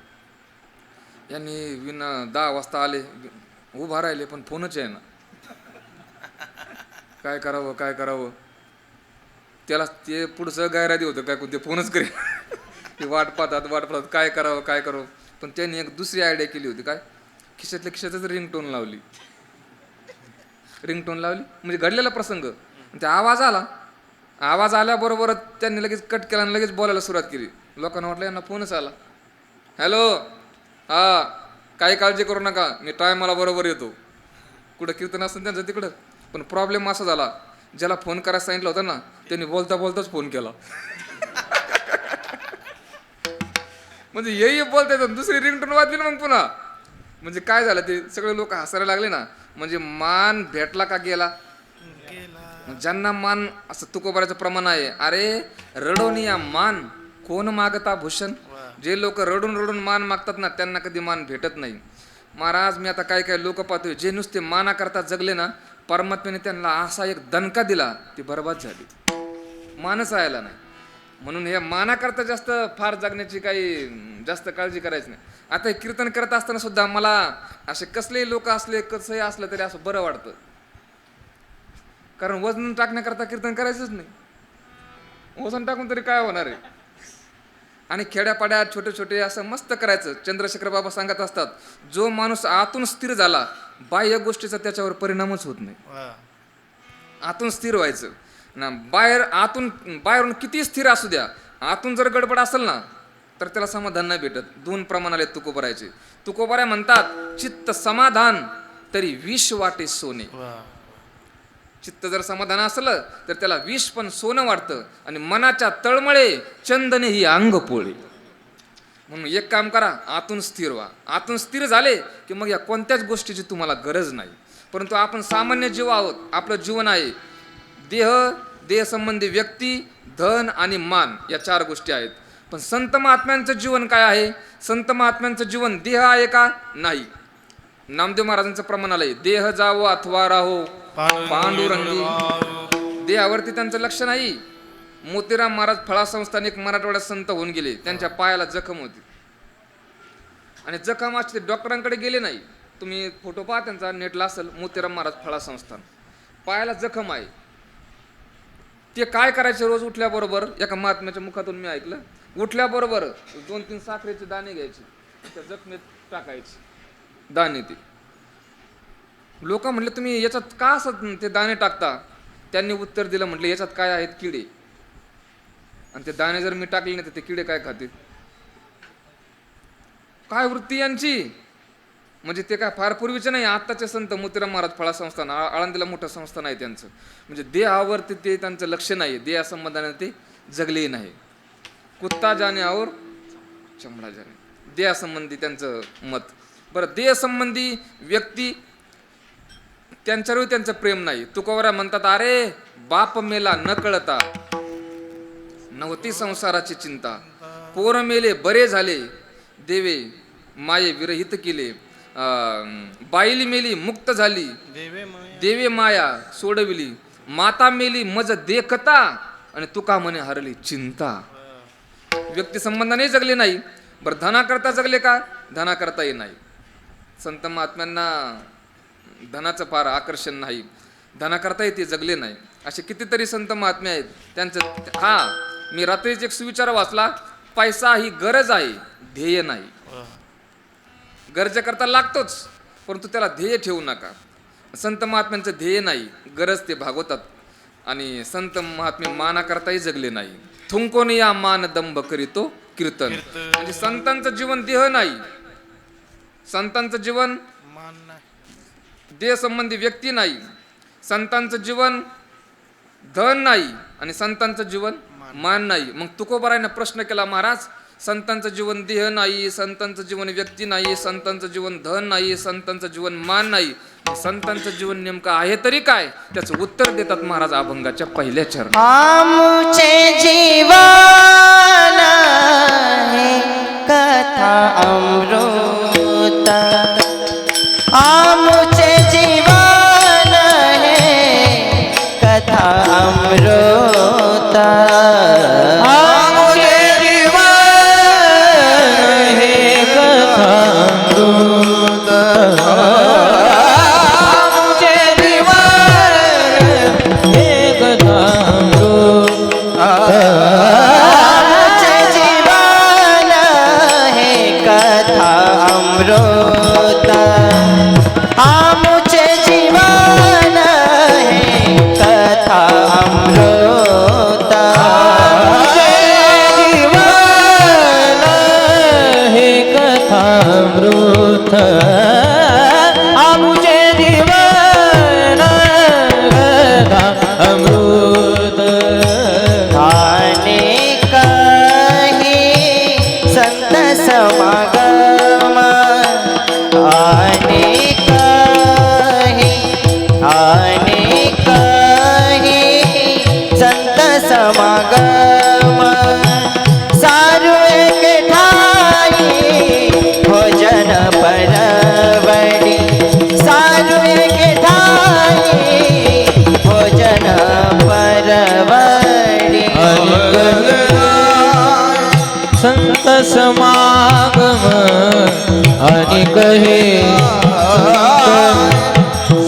यांनी 10 वाजता आले, उभा राहिले, पण फोनच आहे ना. काय करावं. त्याला ते पुढचं गायरादी होतं काय, कोणते फोनच करेल. ते वाट पाहतात काय करावं. पण त्यांनी एक दुसरी आयडिया केली होती. काय, खिशातच रिंगटोन लावली. म्हणजे घडलेला प्रसंग. ते आवाज आल्याबरोबर त्यांनी लगेच कट केला आणि लगेच बोलायला सुरुवात केली. लोकांना वाटलं यांना फोनच आला. हॅलो, हा, काही काळजी करू नका, मी टायमाला बरोबर येतो. कुठं कीर्तन असतं त्यांचं तिकडं. पण प्रॉब्लेम असा झाला, ज्याला फोन करायला सांगितलं होतं ना, त्यांनी बोलताच फोन केला. म्हणजे येई बोलता दुसरी रिंगटोन वाजली ना मग पुन्हा. म्हणजे काय झालं, ते सगळे लोक हसायला लागले ना. म्हणजे मान भेटला का गेला. ज्यांना मान असं तुकोबाराचं प्रमाण आहे. अरे रडवणी मान कोण मागता भूषण. जे लोक रडून मान मागतात ना, त्यांना कधी मान भेटत नाही. महाराज, मी आता काही लोक पाहतोय, जे नुसते माना करता जगले ना, परमात्म्याने त्यांना असा एक दणका दिला, ती बरबाद झाली, मानच राहिला नाही. म्हणून हे माना करता जास्त फार जगण्याची काही जास्त काळजी करायची नाही. आता हे कीर्तन करत असताना सुद्धा मला असे कसलेही लोक असले, कसंही असलं तरी असं बरं वाटतं. कारण वजन टाकण्याकरता कीर्तन करायचंच नाही. वजन टाकून तरी काय होणार आहे. आणि खेड्यापाड्यात छोटे असं मस्त करायचं. चंद्रशेखर बाबा सांगत असतात, जो माणूस आतून स्थिर झाला, बाह्य गोष्टीचा त्याच्यावर परिणामच होत नाही. आतून स्थिर व्हायचं ना. बाहेरून किती स्थिर असू द्या, आतून जर गडबड असेल ना, तर त्याला समाधान नाही भेटत. 2 प्रमाण आले तुकोबारायचे. तुकोबारा म्हणतात, चित्त समाधान तरी विष वाटे सोने. चित्त जर समाधान असलं तर त्याला विष पण सोनं वाटतं, आणि मनाच्या तळमळे चंदने ही अंग पोळे. म्हणून एक काम करा, आतून स्थिर व्हा. आतून स्थिर झाले की मग या कोणत्याच गोष्टीची तुम्हाला गरज नाही. परंतु आपण सामान्य जीव आहोत. आपलं जीवन आहे देह संबंधी व्यक्ती, धन आणि मान, या 4 गोष्टी आहेत. पण संत महात्म्यांचं जीवन काय आहे. संत महात्म्यांचं जीवन देह आहे का, नाही. नामदेव महाराजांचं प्रमाण आलंय, देह जावो अथवा राहो पांडुरंगी. देहावरती त्यांचं लक्ष नाही. मोतीराम महाराज फळा संस्थान एक मराठवाड्यात संत होऊन गेले. त्यांच्या पायाला जखम होती, आणि जखम असते, डॉक्टरांकडे गेले नाही. तुम्ही फोटो पहा त्यांचा, नेटला असेल, मोतीराम महाराज फळा संस्थान, पायाला जखम आहे. ते काय करायचे, रोज उठल्याबरोबर, एका महात्म्याच्या मुखातून मी ऐकलं, उठल्याबरोबर 2-3 साखरेचे दाणे घ्यायचे, त्या जखमेत टाकायचे दाणे. ते लोक म्हणले, तुम्ही याच्यात का असं ते दाणे टाकता. त्यांनी उत्तर दिलं, म्हटलं याच्यात काय आहेत? किडे. आणि ते दाणे जर मी टाकले नाही तर ते किडे काय खातील? काय वृत्ती यांची! म्हणजे ते काय फार पूर्वीचे नाही, आत्ताचे संत मोतीराम महाराज फळा संस्थान, आळंदीला मोठं संस्थान आहे त्यांचं. म्हणजे देहावरती ते त्यांचं लक्ष नाही, देहा संबंधाने ते जगले नाही. कुत्ता जाणे और चमडा जाणे, देहासंबंधी त्यांचं मत. बरं, देहसंबंधी व्यक्ती त्यांच्यावर त्यांचं प्रेम नाही. तुकोबरा म्हणतात, अरे बाप मेला न कळता, नव्हती संसाराची चिंता. पोर मेले बरे झाले, देवे माये विरहित केले. बाईली मेली मुक्त झाली, देवे माया सोडविली. माता मेली मज देखता, आणि तुका म्हणे हरली चिंता. व्यक्ती संबंधाने जगले नाही. बरं, धनाकरता जगले का? धनाकरताही नाही. संत महात्म्यांना धनाचं फार आकर्षण नाही, धनाकरताही ते जगले नाही. असे कितीतरी संत महात्मे आहेत त्यांचं. हा, मी रात्रीच एक सुविचार वाचला, पैसा ही गरज आहे, ध्येय नाही. गरजेकरता लागतोच, परंतु त्याला ध्येय ठेवू नका. संत महात्म्यांचं ध्येय नाही, गरज ते भागवतात. आणि संत महात्मे मानाकरताही जगले नाही. थुंकोन या मान दंभ करीतो कीर्तन. म्हणजे संतांचं जीवन देह नाही, संतांचं जीवन देह संबंधी व्यक्ती नाही, संतांचं जीवन धन नाही, आणि संतांचं जीवन मान नाही. मग तुकोबारायनं प्रश्न केला, महाराज संतांचं जीवन देह नाही, संतांचं जीवन व्यक्ती नाही, संतांचं जीवन धन नाही, संतांचं जीवन मान नाही, संतांचं जीवन नेमकं आहे तरी काय? त्याचं उत्तर देतात महाराज अभंगाच्या पहिल्या चरणात. आमुचे जीवन हे कथा अमृत, आमुचे जीवन हे कथा अमृत, आमुचे जीवन हे कथा अमृत, आमुचे जीवन हे कथा अमृत, आमुचे जीवन हे कथा अमृत, आमुचे जीवन हे कथा अमृत, आमुचे जीवन हे कथा अमृत, आमुचे जीवन कथा अमृत. अनेक ही संत समागम, अनेक ही संत समागम, सारू एक ठाई भोजन परवडी, सारू एक ठाई भोजन परवडी. संत समागम अनेक हे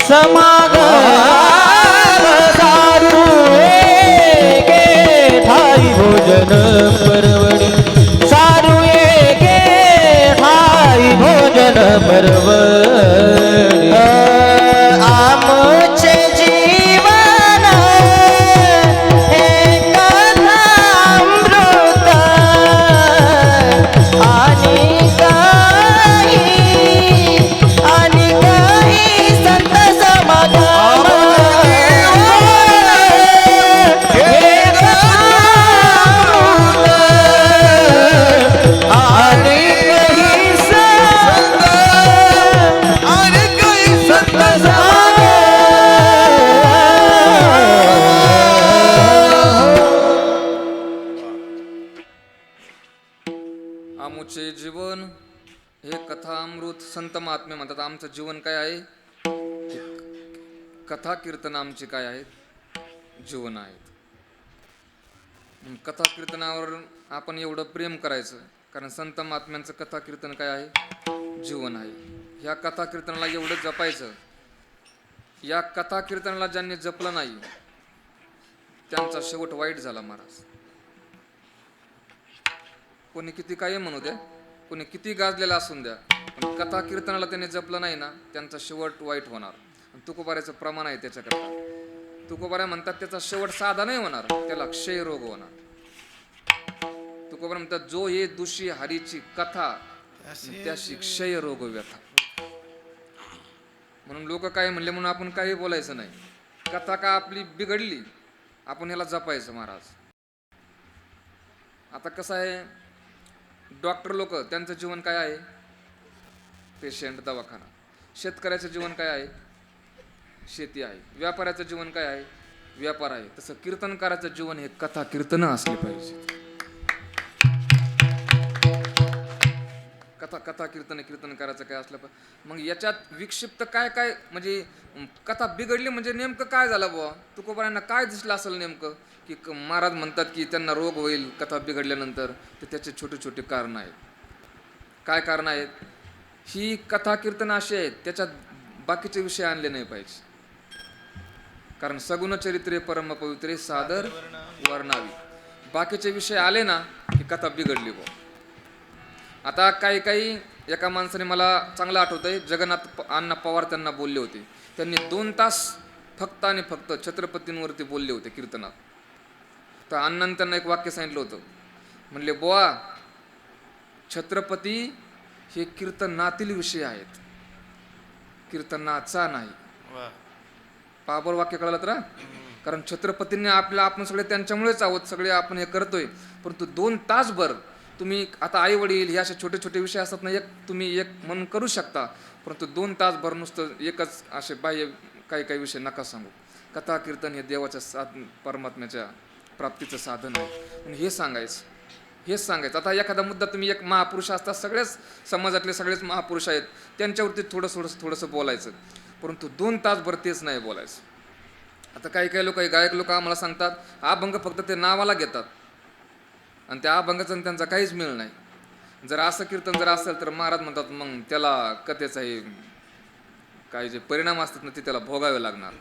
समागम, सारू एके ठाई भोजन परवडी, सारू एके ठाई भोजन परवडी. आमुचे जीवन हे कथा अमृत, आणि काही संत समागम हे कथा अमृत, आणि काही संत आमुचे जीवन हे कथा अमृत. संत महात्मे म्हणतात, आमचं जीवन काय आहे? कथा कीर्तन आमची काय आहेत? जीवन आहेत. कथा कीर्तनावर आपण एवढं प्रेम करायचं, कारण संत महात्म्यांचं कथा कीर्तन काय आहे? जीवन आहे. ह्या कथा कीर्तनाला एवढं जपायचं. या कथा कीर्तनाला ज्यांनी जपलं नाही त्यांचा शेवट वाईट झाला महाराज. कोणी किती काय म्हणू द्या, कोणी किती गाजलेला असून द्या, पण कथा कीर्तनाला त्याने जपलं नाही ना, त्यांचा शेवट वाईट होणार. तुकोबाऱ्याचं प्रमाण आहे त्याच्याकरता. तुकोबारा म्हणतात त्याचा शेवट साधा नाही होणार, त्याला क्षय रोग होणार. तुकोबारा म्हणतात जो ये दुषी हरीची कथा त्याशी क्षय रोग व्यथा. म्हणून लोक काय म्हणले म्हणून आपण काही बोलायचं नाही. कथा का आपली बिघडली, आपण याला जपायचं महाराज. आता कसं आहे, डॉक्टर लोक त्यांचं जीवन काय आहे, पेशंट दवाखाना. शेतकऱ्याचं जीवन काय आहे, शेती आहे. व्यापाऱ्याचं जीवन काय आहे, व्यापार आहे. तसं कीर्तनकाराचं जीवन हे कथा कीर्तन असली पाहिजे. कथा कथा कीर्तन कीर्तनकाराचं काय असलं पाहिजे. मग याच्यात विक्षिप्त काय काय म्हणजे कथा बिघडली म्हणजे नेमकं काय झालं बुवा, तुकोबारांना काय दिसलं असेल नेमकं, की महाराज म्हणतात की त्यांना रोग होईल कथा बिघडल्यानंतर. तर त्याचे छोटे छोटे कारण आहेत. काय कारण आहेत, ही कथा कीर्तन अशी आहेत त्याच्यात बाकीचे विषय आणले नाही पाहिजे. कारण सगुण चरित्रे परम पवित्रे सादर वर्णावी, बाकीचे विषय आले ना की कथा बिघडली बुवा. आता काही काही एका माणसाने मला चांगलं आठवतंय, जगन्नाथ अण्णा पवार त्यांना बोलले होते. त्यांनी 2 तास फक्त आणि फक्त छत्रपतींवरती बोलले होते कीर्तनात. तर अण्णांनी त्यांना एक वाक्य सांगितलं होतं. म्हणले बुवा, छत्रपती हे कीर्तनातील विषय आहेत, कीर्तनाचा नाही. पाबर वाक्य कळलं तर. कारण छत्रपतींनी आपण सगळे त्यांच्यामुळेच आहोत, सगळे आपण हे करतोय. परंतु 2 तासभर तुम्ही आता आई वडील हे असे छोटे छोटे विषय असतात ना, तुम्ही एक म्हणून करू शकता. परंतु 2 तासभर नुसतं एकच असे बाह्य काही काही विषय नका सांगू. कथा कीर्तन हे देवाच्या परमात्म्याच्या प्राप्तीचं साधन आहे. आणि हेच सांगायचं. आता एखादा मुद्दा तुम्ही, एक महापुरुष असतात, सगळेच समाजातले सगळेच महापुरुष आहेत, त्यांच्यावरती थोडंसं बोलायचं. परंतु 2 तासभर तेच नाही बोलायचं. आता काही काही लोक, गायक लोक आम्हाला सांगतात अभंग फक्त ते नावाला घेतात आणि त्या अभंगाचा त्यांचा काहीच मेळ नाही. जर असं कीर्तन जर असेल तर महाराज म्हणतात मग त्याला कथेचा हे काही जे परिणाम असतात ना ते त्याला भोगावे लागणार.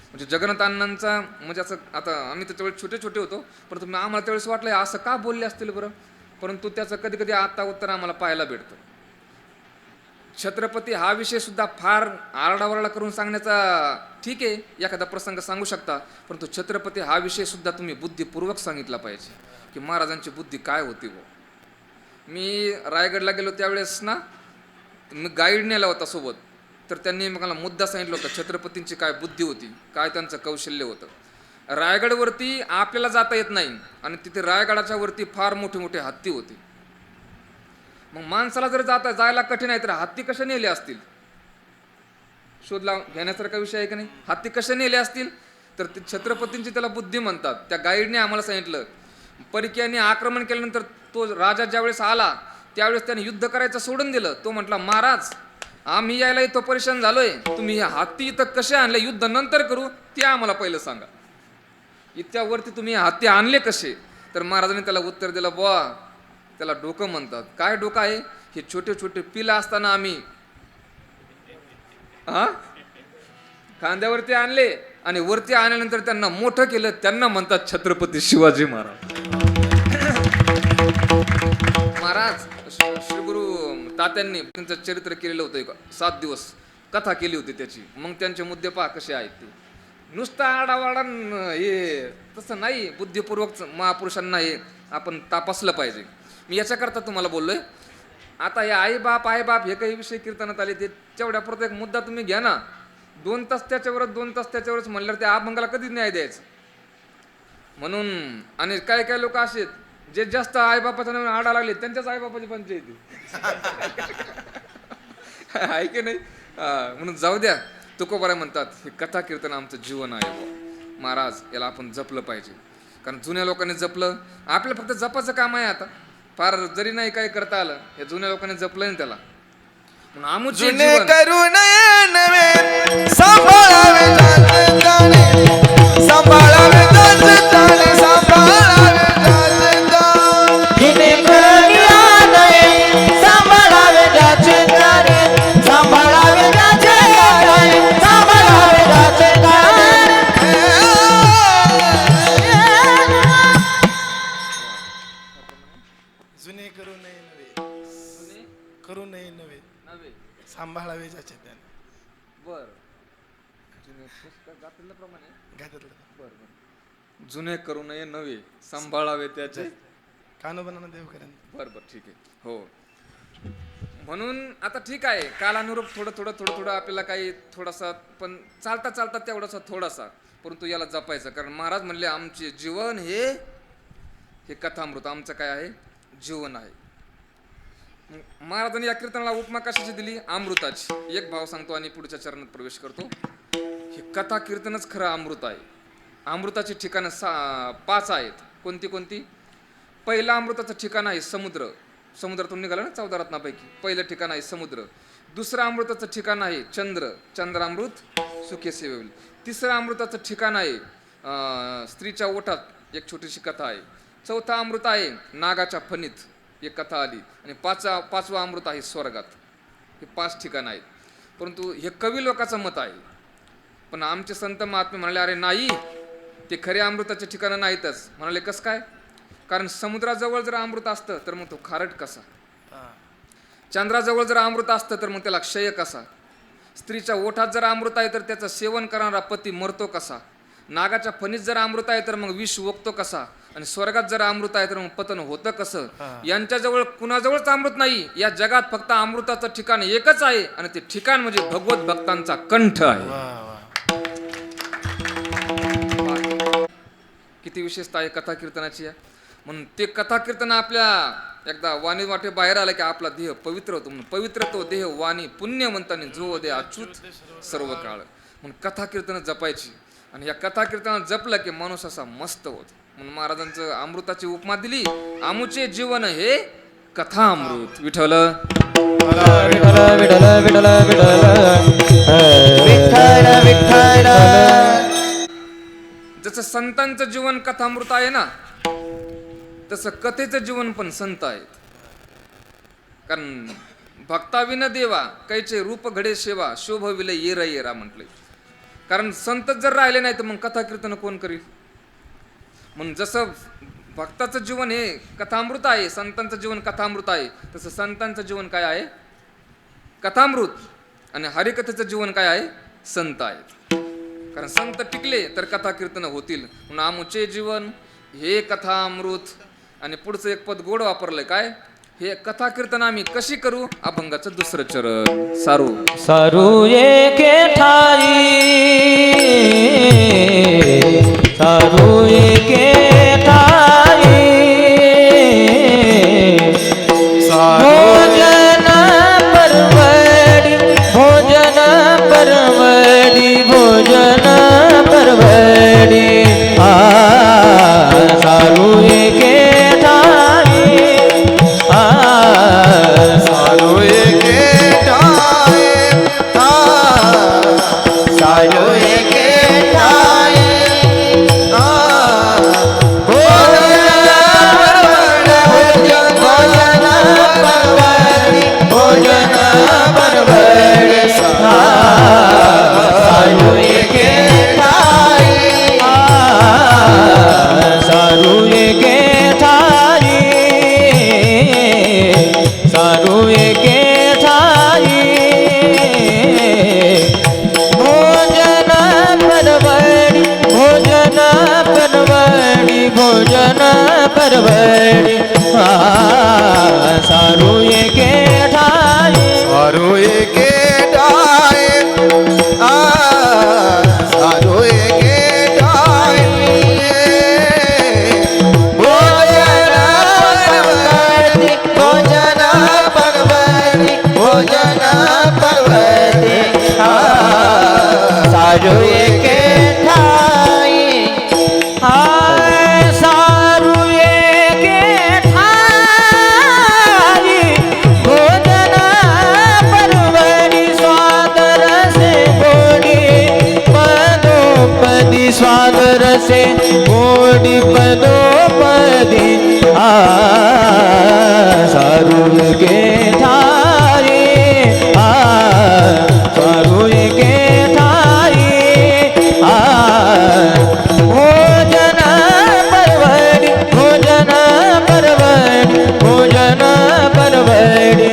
म्हणजे जगन्नाथ अण्णांचा म्हणजे असं, आता आम्ही त्याच्यावेळेस छोटे छोटे होतो, परंतु आम्हाला त्यावेळेस वाटलं असं का बोलले असतील बरं. परंतु त्याचं कधी कधी आता उत्तर आम्हाला पाहायला भेटतं. छत्रपती हा विषय सुद्धा फार आरडाओरडा करून सांगण्याचा, ठीक आहे एखादा प्रसंग सांगू शकता, परंतु छत्रपती हा विषय सुद्धा तुम्ही बुद्धिपूर्वक सांगितला पाहिजे की महाराजांची बुद्धी काय होती. मी रायगडला गेलो त्यावेळेस ना, मी गाईड नेला होता सोबत. तर त्यांनी मला मुद्दा सांगितलं होता छत्रपतींची काय बुद्धी होती, काय त्यांचं कौशल्य होतं. रायगडवरती आपल्याला जाता येत नाही आणि तिथे रायगडाच्या वरती फार मोठे मोठे हत्ती होते. मग माणसाला जर जायला कठीण आहे तर हत्ती कशा नेले असतील, शोध घेण्यासारखा विषय आहे की नाही. हत्ती कशा नेले असतील, तर ते छत्रपतींची त्याला बुद्धी म्हणतात. त्या गाईडने आम्हाला सांगितलं. परकीयांनी आक्रमण केल्यानंतर तो राजा ज्यावेळेस आला त्यावेळेस त्याने युद्ध करायचं सोडून दिलं. तो म्हटला महाराज आम्ही यायला इथं परेशान झालोय, तुम्ही हे हत्ती इथं कसे आणले, युद्ध नंतर करू, ते आम्हाला पहिलं सांगा. इतक्यावरती तुम्ही हत्ती आणले कसे. तर महाराजांनी त्याला उत्तर दिलं, बुवा त्याला डोकं म्हणतात. काय डोकं आहे, हे छोटे छोटे पिलं असताना आम्ही खांद्यावरती आणले आणि वरती आणल्यानंतर त्यांना मोठं केलं, त्यांना म्हणतात छत्रपती शिवाजी महाराज. महाराज श्री गुरु तात्यांनी त्यांचं चरित्र केलेलं होतं, 7 दिवस कथा केली होती त्याची. मग त्यांचे मुद्दे पहा कसे आहेत ते. नुसतं आडावाडा हे तसं नाही, बुद्धिपूर्वक महापुरुषांना हे आपण तपासलं पाहिजे. मी याच्याकरता तुम्हाला बोललोय. आता हे आई बाप हे काही विषय कीर्तनात आले, ते तेवढ्या प्रत्येक मुद्दा तुम्ही घ्या ना. 2 तास त्याच्यावरच म्हणल्यावर त्या अभंगाला कधीच न्याय द्यायचं. म्हणून आणि काय काय लोक असे जे जास्त आईबापाच्या नावाने आडा लागले त्यांच्याच आईबापाची पंचायती आहे की नाही. म्हणून जाऊ द्या. तुकोबारा म्हणतात हे कथा कीर्तन आमचं जीवन आहे महाराज, याला आपण जपलं पाहिजे. कारण जुन्या लोकांनी जपलं, आपलं फक्त जपाचं काम आहे. आता फार जरी नाही काही करता आलं, हे जुन्या लोकांनी जपलं ना त्याला. म्हणून आमुचे जीवन करू नये नवे सांभाळावे जाचे जाणे, सांभाळावे जाचे जाणे, सांभाळावे जाचे जाणे. जिने करुणिया नये सांभाळावे जाचे जाणे, सांभाळावे जाचे जाणे, सांभाळावे जाचे जाणे. जुने करू नये नवे सांभाळावे ज्याचे त्याने. बर जुने जुने करू नये नवे, सांभाळावे त्याचे कानो बनाना देव करेन. बर ठीक आहे. हो, म्हणून आता ठीक आहे, कालानुरूप थोडं थोडं थोडं थोडं आपल्याला काही थोडासा, पण चालता चालता तेवढासा थोडासा, परंतु याला जपायचं. कारण महाराज म्हणले आमचे जीवन हे कथामृत, आमचं काय आहे, जीवन आहे. महाराजांनी या कीर्तनाला उपमा कशाची दिली, अमृताची. एक भाव सांगतो आणि पुढच्या चरणात प्रवेश करतो. हे कथा कीर्तनच खरं अमृत आहे. अमृताची ठिकाणं 5 आहेत. कोणती कोणती? पहिलं अमृताचं ठिकाण आहे समुद्र. समुद्रातून निघालं ना 14 रत्नापैकी. पहिलं ठिकाण आहे समुद्र. दुसरं अमृताचं ठिकाण आहे चंद्रामृत सुखे सेवेल. तिसरं अमृताचं ठिकाण आहे स्त्रीच्या ओठात, एक छोटीशी कथा आहे. चौथा अमृत आहे नागाच्या फणीत, एक कथा आली. आणि पाचवा अमृत आहे स्वर्गात. हे 5 ठिकाण आहेत. परंतु हे कवी लोकांचं मत आहे. पण आमचे संत महात्मे म्हणाले अरे नाही, ते खरे अमृताचे ठिकाणं नाहीतच. म्हणाले कसं काय? कारण समुद्राजवळ जर अमृत असतं तर मग तो खारट कसा, चंद्राजवळ जर अमृत असतं तर मग त्याला क्षय कसा, स्त्रीच्या ओठात जर अमृत आहे तर त्याचं सेवन करणारा पती मरतो कसा, नागाच्या फणीत जर अमृत आहे तर मग विष ओकतो कसा, आणि स्वर्गात जर अमृत आहे तर मग पतन होतं कसं. यांच्याजवळ कुणाजवळच अमृत नाही. या जगात फक्त अमृताचं ठिकाण एकच आहे, आणि ते ठिकाण म्हणजे भगवत भक्तांचा कंठ आहे. किती विशेषता आहे कथा कीर्तनाची. म्हणून ते कथा कीर्तन आपल्या एकदा वाणी वाटे बाहेर आलं की आपला देह पवित्र होतो. म्हणून पवित्र तो देह वाणी पुण्यवंताने जो दे अच्युत सर्व काळ. म्हणून कथा कीर्तन जपायची, आणि या कथा कीर्तनात जपलं की माणूस असा मस्त होतो. म्हणून महाराजांचं अमृताची उपमा दिली, आमुचे जीवन हे कथा अमृत. विठ्ठल विठ्ठल विठ्ठल विठ्ठल विठ्ठल. जसं संतांचं जीवन कथामृत आहे ना, तसं कथेचं जीवन पण संत आहेत. कारण भक्ताविन देवा कैचे रूप घडे सेवा शोभ विले येरा येरा म्हटलंय. कारण संत जर राहिले नाही तर मग कथा कीर्तन कोण करील. म्हणून जसं भक्ताचं जीवन हे कथामृत आहे, संतांचं जीवन कथामृत आहे, तसं संतांचं जीवन काय आहे, कथामृत. आणि हरिकथेचं जीवन काय आहे, संत आहेत. कारण संत टिकले तर कथा कीर्तन होतील. म्हणून आमुचे जीवन हे कथा अमृत. आणि पुढचं एक पद गोड वापरलंय, काय, हे कथा कीर्तन आम्ही कशी करू. अभंगाचं दुसरं चरण. सारू एके ठाई, सारू एके ठाई, भोजन परवडी, भोजन परवडी, भोजन परवडी. सारू एके ठाई, सारो एके ठाई, सारू एके ठाई, भोजन परवडी, सारू एके ठाई, सारू एके ठाई, सारू एके ठाई. भोजन परवडी, भोजन परवडी, भोजन परवडी. सारू एके ठाई, सारो एके ठाई, सारो एके ठाई. भोजन परवडी, भोजन परवडी, भोजन परवडी. सारू एके ठाई, सारू एके ठाई, भोजन परवडी. स्वादर से गोडी पदोपदी, स्वादर से गोडी पदोपदी. सारू एके ठाई, सारू एके ठाई. भोजन परवडी, भोजन परवडी, भोजन परवडी.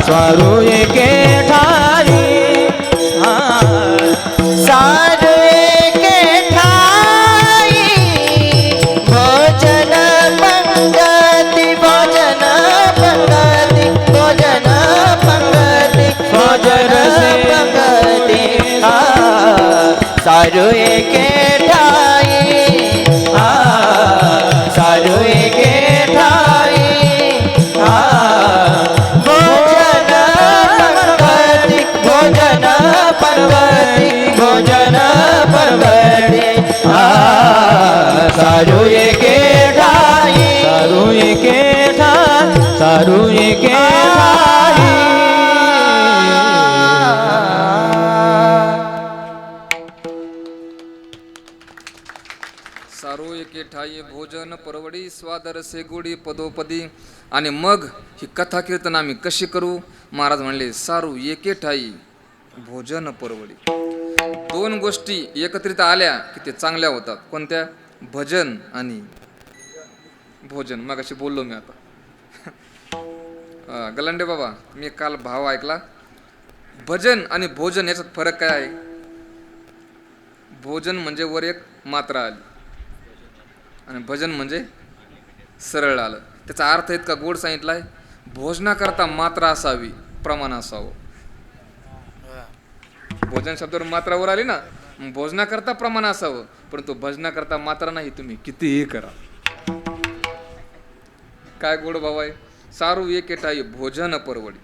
सारू एके ठाई, सारू एके ठाई सारू एके ठाई भोजन पर्वती भोजन पर्वती भोजन पर्वती सारू एके ठाई सारू एके ठाई सारू एके ठाई सारू एके ठाई भोजन परवडी स्वादरसे गोडी पदोपदी. आणि मग ही कथा कीर्तन आम्ही कशी करू? महाराज म्हणले सारू एके ठाई भोजन परवडी. दोन गोष्टी एकत्रित आल्या की ते चांगल्या होतात. कोणत्या? भजन आणि भोजन. मग अशी बोललो मी आता. गलांडे बाबा, मी काल भाव ऐकला. भजन आणि भोजन याच्यात फरक काय आहे? भोजन म्हणजे वर एक मात्रा आली आणि भजन म्हणजे सरळ आलं. त्याचा अर्थ इतका गोड सांगितलाय. भोजनाकरता मात्रा असावी, प्रमाण असावं. भोजन शब्दावर मात्रावर आली ना, भोजनाकरता प्रमाण असावं. परंतु भजनाकरता मात्रा नाही. तुम्ही कितीही करा. काय गोड भाव आहे. सारू एके ठाई भोजन परवडी.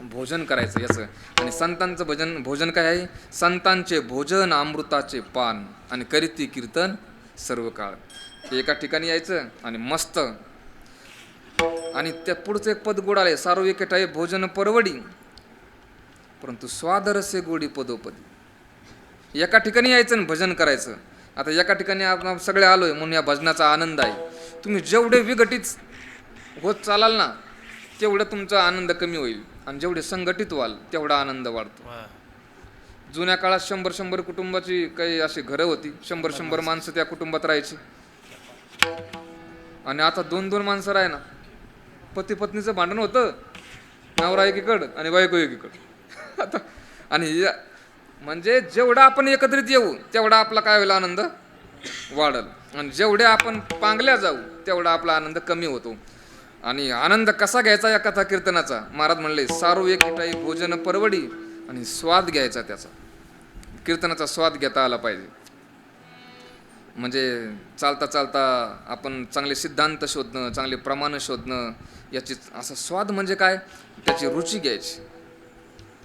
भोजन करायचं याचं. आणि संतांचं भोजन काय आहे? संतांचे भोजन अमृताचे पान आणि करीती कीर्तन सर्व काळ. एका ठिकाणी यायचं आणि मस्त. आणि त्या पुढचं एक पद गोड आले. सारू एके ठाई भोजन परवडी परंतु स्वादरसे गोडी पदोपदी. एका ठिकाणी यायचं आणि भजन करायचं. आता एका ठिकाणी आपण सगळे आलोय म्हणून या भजनाचा आनंद आहे. तुम्ही जेवढे विघटित होत चालाल ना तेवढं तुमचा आनंद कमी होईल. आणि जेवढे संघटित व्हाल तेवढा आनंद वाढतो. जुन्या काळात 100 कुटुंबाची काही अशी घरं होती. 100 माणसं त्या कुटुंबात राहायची. आणि आता 2 माणसं राही ना. पती पत्नीचं भांडण होतं. नवरा एकीकडं आणि बायको एकीकडं. आता आणि म्हणजे जेवढा आपण एकत्रित येऊ तेवढा आपला काय होईल? आनंद वाढल. आणि जेवढे आपण पांगल्या जाऊ तेवढा आपला आनंद कमी होतो. आणि आनंद कसा घ्यायचा या कथा कीर्तनाचा? महाराज म्हणले सारू एके ठाई भोजन परवडी. आणि स्वाद घ्यायचा त्याचा. कीर्तनाचा स्वाद घेता आला पाहिजे. म्हणजे चालता चालता आपण चांगले सिद्धांत शोधणं, चांगले प्रमाण शोधणं, याची असा स्वाद म्हणजे काय? त्याची रुची घ्यायची.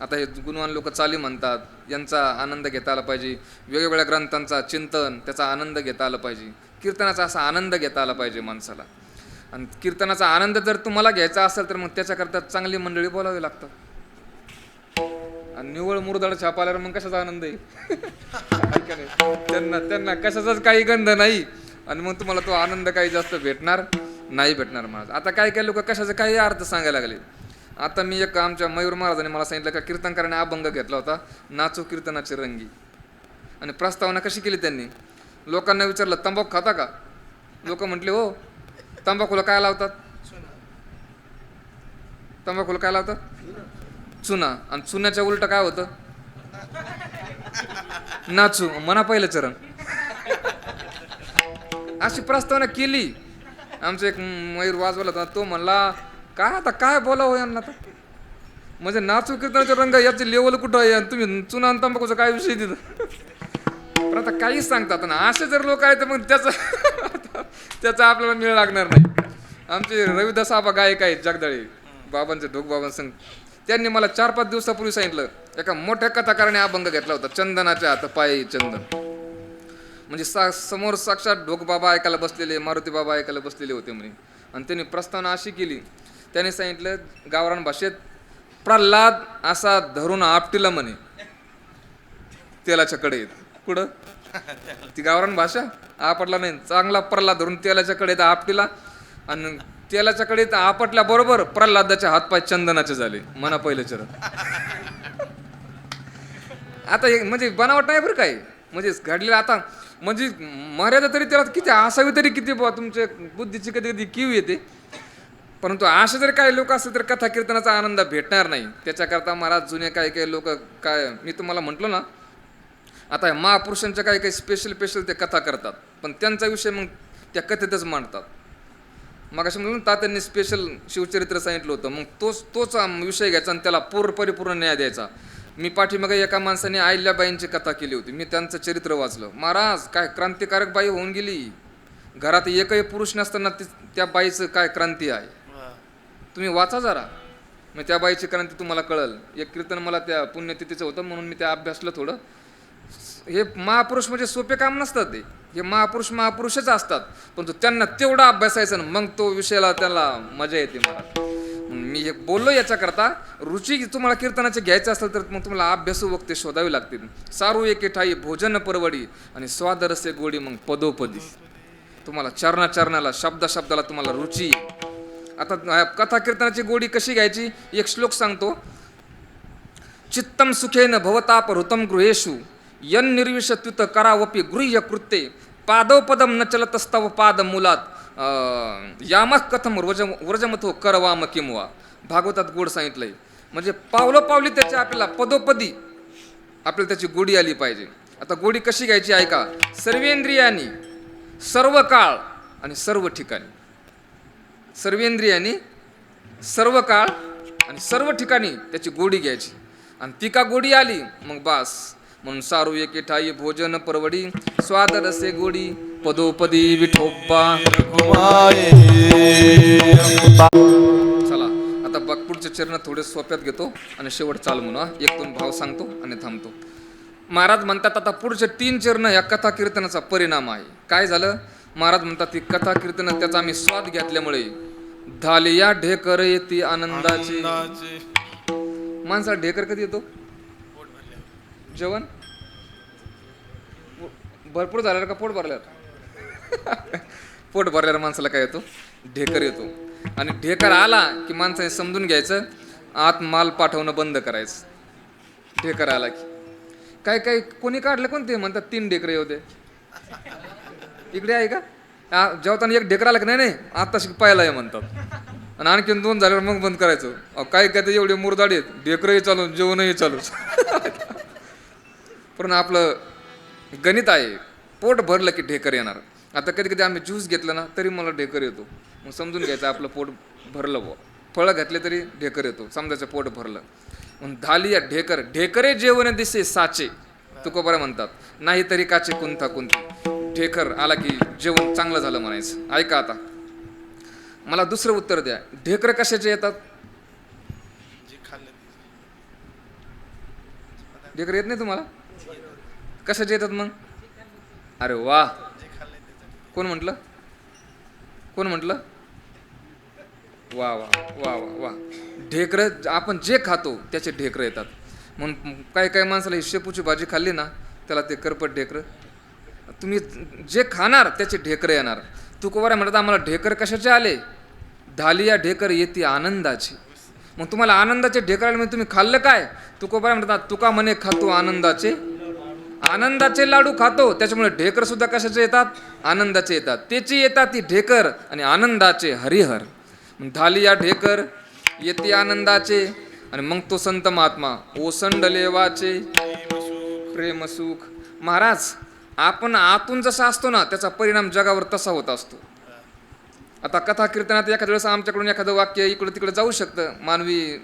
आता हे गुणवान लोक चाली म्हणतात, यांचा आनंद घेता आला पाहिजे. वेगवेगळ्या ग्रंथांचा चिंतन, त्याचा आनंद घेता आला पाहिजे. कीर्तनाचा असा आनंद घेता आला पाहिजे माणसाला. आणि कीर्तनाचा आनंद जर तुम्हाला घ्यायचा असेल तर मग त्याच्याकरता चांगली मंडळी बोलावी लागतात. आणि निव्वळ मुरदाड छापाल्यावर मग कशाचा आनंद आहे? त्यांना कशाचाच काही गंध नाही. आणि मग तुम्हाला तो आनंद काही जास्त भेटणार नाही महाराज. आता काय लोक कशाचा काही अर्थ सांगायला लागले. आता मी एक आमच्या मयूर महाराजांनी मला सांगितलं का कीर्तनकाराने अभंग घेतला होता, नाचो कीर्तनाची रंगी. आणि प्रस्तावना कशी केली त्यांनी? लोकांना विचारलं तंबाखू खाता का? लोक म्हटले हो. तंबाखूला काय लावतात? तंबाखूला काय लावतात? चुना. आणि चुन्याच्या उलट काय होतं? नाचू. मना पहिलं चरण. अशी प्रस्तावना केली. आमचा एक मयूर वाजवला होता. तो म्हणला काय आता काय बोलावं यांना? तर म्हणजे नाचू कीर्तनाचे रंग याची लेवल कुठं आहे? आणि तुम्ही चुना आणि तंबाखूचा काय विषय तिथं? पण आता काहीच सांगतात ना. असे जर लोक आहेत तर मग त्याचा आपल्याला मेळ लागणार नाही. आमचे रविदास आबा गायक आहेत जगदाळे, बाबांचे ढोक बाबांसंग. त्यांनी मला 4-5 दिवसापूर्वी सांगितलं एका मोठ्या कथाकाराने अभंग घेतला होता, चंदनाच्या हात पायी चंदन. म्हणजे समोर साक्षात ढोक बाबा ऐकायला बसलेले, मारुती बाबा ऐकायला बसलेले होते म्हणे. आणि त्यांनी प्रस्तावना अशी केली. त्याने सांगितलं गावरान भाषेत, प्रल्हाद असा धरून आपटीला म्हणे तेलाच्या कडे येत. कुठं ती गावरान भाषा? आपटला नाही, चांगला प्रल्हाद धरून तेलाच्या कडे येत आपटीला. आणि तेलाच्या कडे आपटल्या बरोबर प्रल्हादाचे हातपाय चंदनाचे झाले. मना पहिलं चरण. आता म्हणजे बनावट नाही बरं काय. म्हणजे घडलेलं आता म्हणजे मर्यादा तरी त्याला किती असावी तरी किती तुमच्या बुद्धीची कधी कधी कीव येते. परंतु असे जर काही लोक असतील तर कथा कीर्तनाचा आनंद भेटणार नाही. त्याच्याकरता महाराज जुने काही लोक काय मी तुम्हाला म्हटलो ना, आता महापुरुषांच्या काही स्पेशल ते कथा करतात. पण त्यांचा विषय मग त्या कथेतच मांडतात. मग अशा म्हणून तात्यांनी स्पेशल शिवचरित्र सांगितलं होतं. मग तोच विषय घ्यायचा आणि त्याला परिपूर्ण न्याय द्यायचा. मी पाठीमागे एका माणसाने अहिल्याबाईंची कथा केली होती, मी त्यांचं चरित्र वाचलं. महाराज काय क्रांतिकारक बाई होऊन गेली, घरात एकही पुरुष नसताना त्या बाईचं काय क्रांती आहे. तुम्ही वाचा जरा, मग त्या बाईची क्रांती तुम्हाला कळल. एक कीर्तन मला त्या पुण्यतिथीचं होतं म्हणून मी त्या अभ्यासलं थोडं. हे महापुरुष म्हणजे सोपे काम नसतात, ते हे महापुरुषच असतात, पण त्यांना तेवढा अभ्यासायचं ना, मग तो विषयाला त्याला मजा येते. मला मी एक बोललो याच्याकरता, रुची तुम्हाला कीर्तनाचे घ्यायचं असेल तर मग तुम्हाला अभ्यासू वक्ते शोधावे लागतील. सारू एके ठाई भोजन परवडी आणि स्वाद रसे गोडी मग पदोपदी. तुम्हाला चरणाला शब्दाला तुम्हाला रुची. आता कथा कीर्तनाची गोडी कशी घ्यायची, एक श्लोक सांगतो. चित्तम सुखेन भवताप ऋतम गृहेषु यन निर्विशत्युत करावपी गृह्य कृत्ये पादव पदम न चलतस्तव पाद मुलात यामः कथम व्रजमथो करवाम किंवा. भागवतात गोड सांगितलंय. म्हणजे पावली त्याच्या आपल्याला पदोपदी आपल्याला त्याची गोडी आली पाहिजे. आता गोडी कशी घ्यायची ऐका. सर्वेंद्रियांनी सर्व काळ आणि सर्व ठिकाणी, सर्वेंद्रियांनी सर्व काळ आणि सर्व ठिकाणी त्याची गोडी घ्यायची. आणि ती का गोडी आली मग बास. म्हणून सारू एके ठाई भोजन परवडी स्वाद रसे गोडी पदोपदी विठोबा. चला आता पुढचे चरण थोडे सोप्यात घेतो आणि शेवट चाल म्हणून एक दोन भाव सांगतो आणि थांबतो. महाराज म्हणतात आता पुढचे 3 चरण या कथा कीर्तनाचा परिणाम आहे. काय झालं महाराज म्हणतात, ती कथा कीर्तन त्याचा आम्ही स्वाद घेतल्यामुळे धालिया ढेकर येते आनंदाचे. माणसाला ढेकर कधी येतो, जेवण भरपूर झाल्यावर का पोट भरल्यावर. पोट भरल्यावर माणसाला काय येतो, ढेकर येतो. आणि ढेकर आला की माणसाने समजून घ्यायचं आत माल पाठवणं बंद करायचं. ढेकर आला की काय कोणी काढलं कोणते म्हणतात 3 ढेकर येऊ दे. इकडे आहे का जेवताना एक ढेकर आला की नाही आता पाहायला आहे म्हणतात. आणि आणखीन 2 झाल्यावर मग बंद करायचं. काय ते एवढे मुरदाडी आहेत, ढेकरही चालू जेवणही चालू. पण आपलं गणित आहे, पोट भरलं की ढेकर येणार. आता कधी कधी आम्ही ज्यूस घेतलं ना तरी मला ढेकर येतो. मग समजून घ्यायचं आपलं पोट भरलं बुवा. फळं घातले तरी ढेकर येतो, समजायचं पोट भरलं. म्हणून धालिया ढेकर ढेकरे जेवण दिसे साचे तुकोबारा म्हणतात, नाही तरी काचे कुंथा कुंती. ढेकर आला की जेवण चांगलं झालं म्हणायचं. ऐका आता मला दुसरं उत्तर द्या, ढेकर कशाचे येतात. ढेकर येत नाही तुम्हाला, कशाचे येतात मग. अरे वा, कोण म्हटलं वा वा वा वा वा. ढेकर आपण जे खातो त्याचे ढेकर येतात. म्हणून काही माणसाला शेपूची भाजी खाल्ली ना त्याला ते करपट ढेकर. तुम्ही जे खाणार त्याचे ढेकर येणार. तुकोबारा म्हणतात आम्हाला ढेकर कशाचे आले, धालिया ढेकर येते आनंदाचे. मग तुम्हाला आनंदाचे ढेकर आले म्हणजे तुम्ही खाल्लं काय. तुकोबारा म्हणतात तुका म्हणे खातो आनंदाचे लाडू खातो, त्याच्यामुळे ढेकर सुद्धा कशाचे येतात, आनंदाचे येतात. त्याची येतात ती ढेकर आणि आनंदाचे हरिहर. धालिया ढेकर येते आनंदाचे आणि मग तो संत महात्मा ओसंडले वाचे प्रेम सुख. महाराज आपण आतून जसा असतो ना त्याचा परिणाम जगावर तसा होत असतो. आता कथा कीर्तनात एखाद्या वेळेस आमच्याकडून एखादं वाक्य इकडं तिकडे जाऊ शकतं, मानवी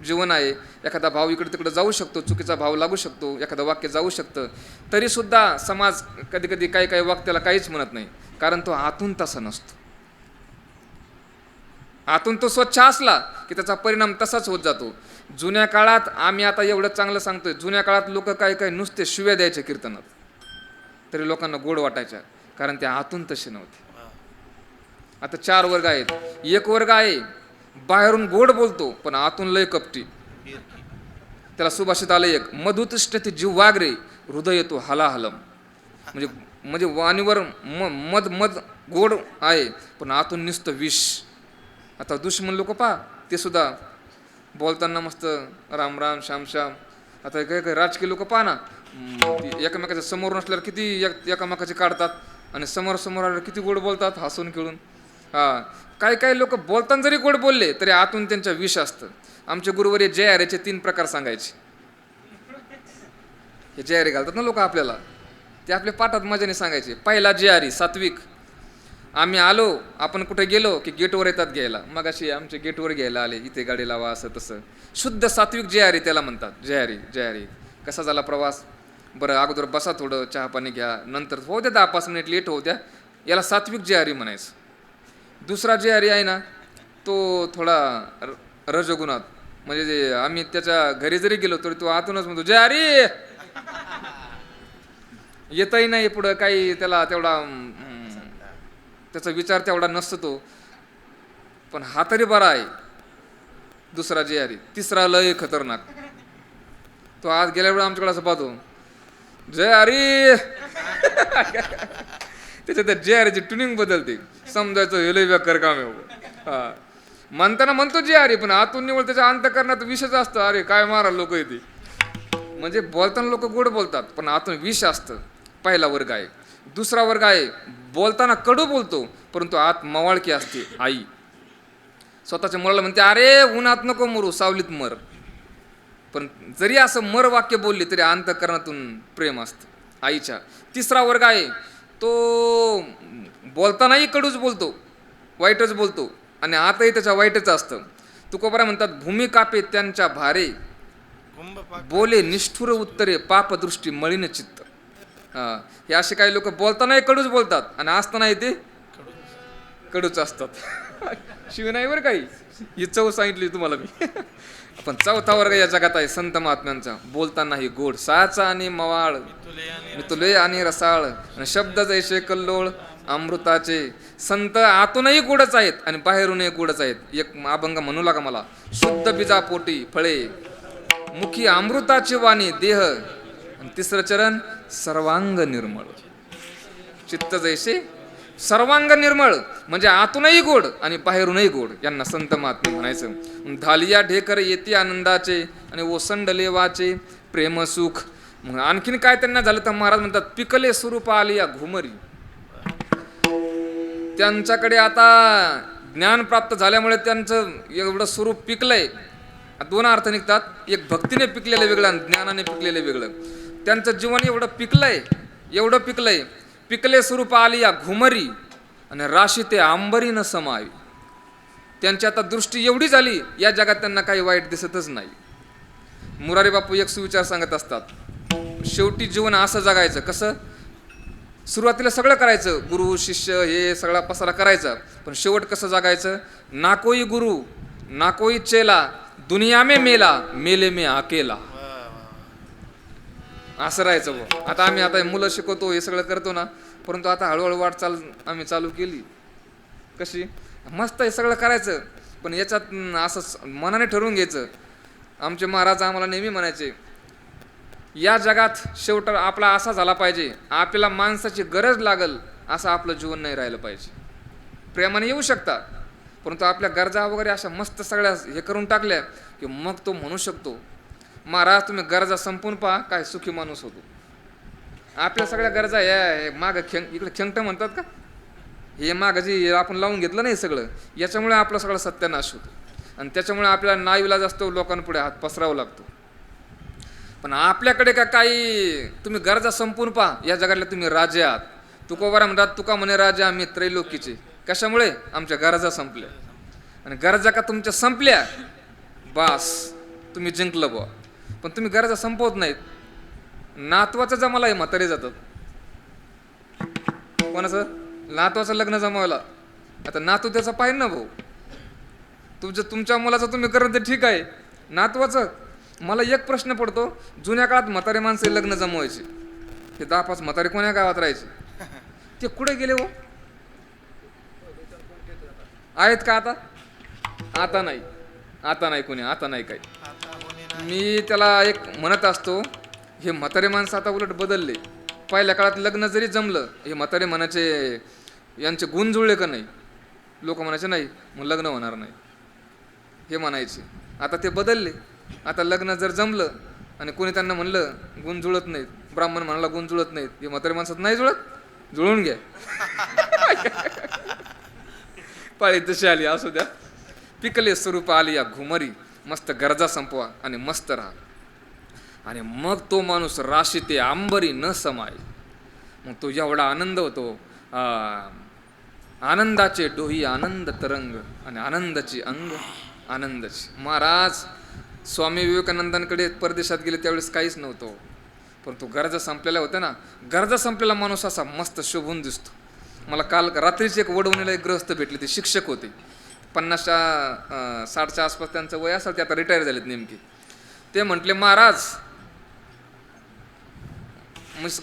जीवन आहे, एखादा भाव इकडे तिकडे जाऊ शकतो, चुकीचा भाव लागू शकतो, एखादं वाक्य जाऊ शकतं. तरीसुद्धा समाज कधी कधी काही वाक्याला काहीच म्हणत नाही, कारण तो आतून तसा नसतो. आतून तो स्वच्छ असला की त्याचा परिणाम तसाच होत जातो. जुन्या काळात आम्ही आता एवढं चांगलं सांगतोय, जुन्या काळात लोक काही नुसते शिव्या द्यायचे कीर्तनात तरी लोकांना गोड वाटायच्या, कारण ते आतून तसे नव्हते. आता 4 वर्ग आहेत. एक वर्ग आहे बाहेरून गोड बोलतो पण आतून लय कपटी. त्याला सुभाषित आलं एक, मधुतिष्ठती जीव वागरे हृदय तो हलाहलम. म्हणजे वाणीवर मद गोड आहे पण आतून नुसतं विष. आता दुश्मन लोक पहा ते सुद्धा बोलताना मस्त राम राम श्याम श्याम. आता काही राजकीय लोक पहा ना, एकमेकाच्या समोर नसल्यावर किती एकामेकाचे काढतात आणि समोर आल्यावर किती गोड बोलतात हसून खेळून. काही लोक बोलताना जरी गोड बोलले तरी आतून त्यांच्या विष असतं. आमचे गुरुवर्य जयारेचे 3 प्रकार सांगायचे. हे जयारी घालतात ना लोक आपल्याला, ते आपल्या पाठात मजाने सांगायचे. पहिला जयारी सात्विक, आम्ही आलो, आपण कुठे गेलो की गेटवर येतात घ्यायला. मग अशी आमचे गेटवर घ्यायला आले, इथे गाडी लावा, असं तसं. शुद्ध सात्विक जयारी त्याला म्हणतात. जयारी जयारी. कसा झाला प्रवास? बरं, अगोदर बसा, थोडं चहा पाणी घ्या, नंतर होऊ द्या 10-5 मिनिट लेट होऊ द्या. याला सात्विक जयारी म्हणायचं. दुसरा जयारी आहे ना, तो थोडा रजगुणात, म्हणजे जे आम्ही त्याच्या घरी जरी गेलो तरी तो आतूनच म्हणतो जयारी, येतही नाही पुढं काही, त्याला तेवढा त्याचा विचार तेवढा नसतो तो. पण हा तरी बरा आहे. दुसरा जयारी. तिसरा लय खतरनाक. तो आज गेल्यावेळी आमच्याकडे असं पाहतो, जयारी. त्याच्या त्या जयारीची ट्युनिंग बदलते. समजायचं हे लय बेकार काम आहे. हा, म्हणताना म्हणतो जयारी, पण आतून निवड त्याच्या अंतःकरणात विषच असतं. अरे काय मारा लोक येते. म्हणजे बोलताना लोक गोड बोलतात, पण आतून विष असतं. पहिला वर्ग आहे. दुसरा वर्ग आहे, बोलताना कडू बोलतो, परंतु आत मवाळकी असते. आई स्वतःच्या मुलाला म्हणते, अरे उन्हात नको मरू, सावलीत मर. पण जरी असं मर वाक्य बोलले तरी अंतःकरणातून प्रेम असतं आईच्या. तिसरा वर्ग आहे, तो बोलतानाही कडूच बोलतो, वाईटच बोलतो, आणि आताही त्याच्या वाईटच असतं. तुकोबारा म्हणतात, भूमी कापे त्यांच्या भारे, बोले निष्ठुर उत्तरे, पापदृष्टी मळीन चित्त. हे असे काही लोक बोलतानाही कडूच बोलतात आणि असतानाही ते कडूच असतात. शिवी नाही बरं काही, ही चव सांगितली तुम्हाला मी. पण चौथा वर्ग या जगात आहे संत महात्म्यांचा. बोलतानाही गोड, साचा आणि मवाळ, मितुले आणि रसाळ, आणि शब्द जैसे कल्लोळ अमृताचे. संत आतूनही गोडच आहेत आणि बाहेरूनही गोडच आहेत. एक अभंग म्हणू लागा मला, शुद्ध बीजा पोटी फळे, मुखी अमृताची वाणी देह, आणि तिसरं चरण सर्वांग निर्मळ. चित्त जैसे सर्वांग निर्मळ, म्हणजे आतूनही गोड आणि बाहेरूनही गोड. यांना संत महात्मे म्हणायचं. धालिया ढेकर येती आनंदाचे, आणि ओसंडले वाचे प्रेम सुख. मग आणखीन काय त्यांना झालं तर महाराज म्हणतात, पिकले स्वरूप आली या घुमरी. त्यांच्याकडे आता ज्ञान प्राप्त झाल्यामुळे त्यांचं एवढं स्वरूप पिकलंय. 2 अर्थ निघतात, एक भक्तीने पिकलेलं वेगळं आणि ज्ञानाने पिकलेलं वेगळं. त्यांचं जीवन एवढं पिकलंय, पिकले स्वरूप आली या घुमरी, आणि राशी ते आंबरी न समावी. त्यांची आता दृष्टी एवढी झाली, या जगात त्यांना काही वाईट दिसतच नाही. मुरारी बापू एक सुविचार सांगत असतात, शेवटी जीवन असं जगायचं कसं. सुरुवातीला सगळं करायचं, गुरु शिष्य हे सगळा पसारा करायचा, पण शेवट कसं जगायचं. ना कोई गुरु ना कोई चेला, दुनिया में मेला मेले में अकेला. असं राहायचं भाऊ. आता आम्ही मुलं शिकवतो, हे सगळं करतो ना, परंतु आता हळूहळू वाटचाल आम्ही चालू केली. कशी मस्त हे सगळं करायचं, पण याच्यात असं मनाने ठरवून घ्यायचं. आमचे महाराज आम्हाला नेहमी म्हणायचे, या जगात शेवट आपला असा झाला पाहिजे, आपल्याला माणसाची गरज लागल असं आपलं जीवन नाही राहिलं पाहिजे. प्रेमाने येऊ शकतात, परंतु आपल्या गरजा वगैरे अशा मस्त सगळ्या हे करून टाकल्या की मग तो म्हणू शकतो, महाराज तुम्ही गरजा संपून पहा, काय सुखी माणूस होतो. आपल्या सगळ्या गरजा या मागं इकडे खेंगट म्हणतात का, हे मागं जे आपण लावून घेतलं नाही सगळं, याच्यामुळे आपला सगळा सत्यानाश होतो. आणि त्याच्यामुळे आपल्याला नाईलाज असतो, लोकांपुढे हात पसरावा लागतो. पण आपल्याकडे का काही तुम्ही गरजा संपून पहा, या जगातले तुम्ही राजे आहात. तुकोबारा म्हणतात, तुका म्हणे राजा आम्ही त्रैलोकीचे. कशामुळे? आमच्या गरजा संपल्या. आणि गरजा का तुमच्या संपल्या, बास तुम्ही जिंकलं बुवा. पण तुम्ही गरजा संपवत नाहीत. नातवाचं जमाला आहे, म्हातारे जातात. कोणाचं? नातवाचं लग्न जमावला. आता नातू त्याचा पाहिजे ना भाऊ. तुमच्या मुलाचं तुम्ही करत ते ठीक आहे, नातवाचं. मला एक प्रश्न पडतो, जुन्या काळात म्हातारे माणसं लग्न जमवायचे, ते 10-5 म्हातारे कोण्या गावात राहायचे, ते कुठे गेले हो? आहेत का आता? आता नाही कोणी, आता नाही काही. मी त्याला एक म्हणत असतो, हे म्हातारे माणसं आता उलट बदलले. पहिल्या काळात लग्न जरी जमलं, हे म्हातारे म्हणायचे यांचे गुण जुळले का नाही, लोक म्हणायचे नाही मग लग्न होणार नाही, हे म्हणायचे. आता ते बदलले. आता लग्न जर जमलं आणि कोणी त्यांना म्हणलं गुण जुळत नाहीत, ब्राह्मण म्हणाला गुण जुळत नाहीत, हे म्हातारे माणसात नाही जुळत, जुळून घ्या. पाळी तशी आली, असू द्या. पिकले स्वरूप आली या घुमरी, मस्त गरजा संपवा आणि मस्त राहा. आणि मग तो माणूस राशी ते आंबरी न समाय. मग तो एवढा आनंद होतो. आनंदाचे डोही आनंद तरंग आणि आनंदाची अंग आनंदाची. महाराज स्वामी विवेकानंदांकडे परदेशात गेले त्यावेळेस काहीच नव्हतं, परंतु गरजा संपलेल्या होत्या ना. गरजा संपलेला माणूस असा मस्त शोभून दिसतो. मला काल रात्रीच एक वडवणीला एक गृहस्थ भेटले, ते शिक्षक होते. 50च्या 60च्या आसपास त्यांचं वय असेल, ते आता रिटायर झालेत नेमके. ते म्हटले महाराज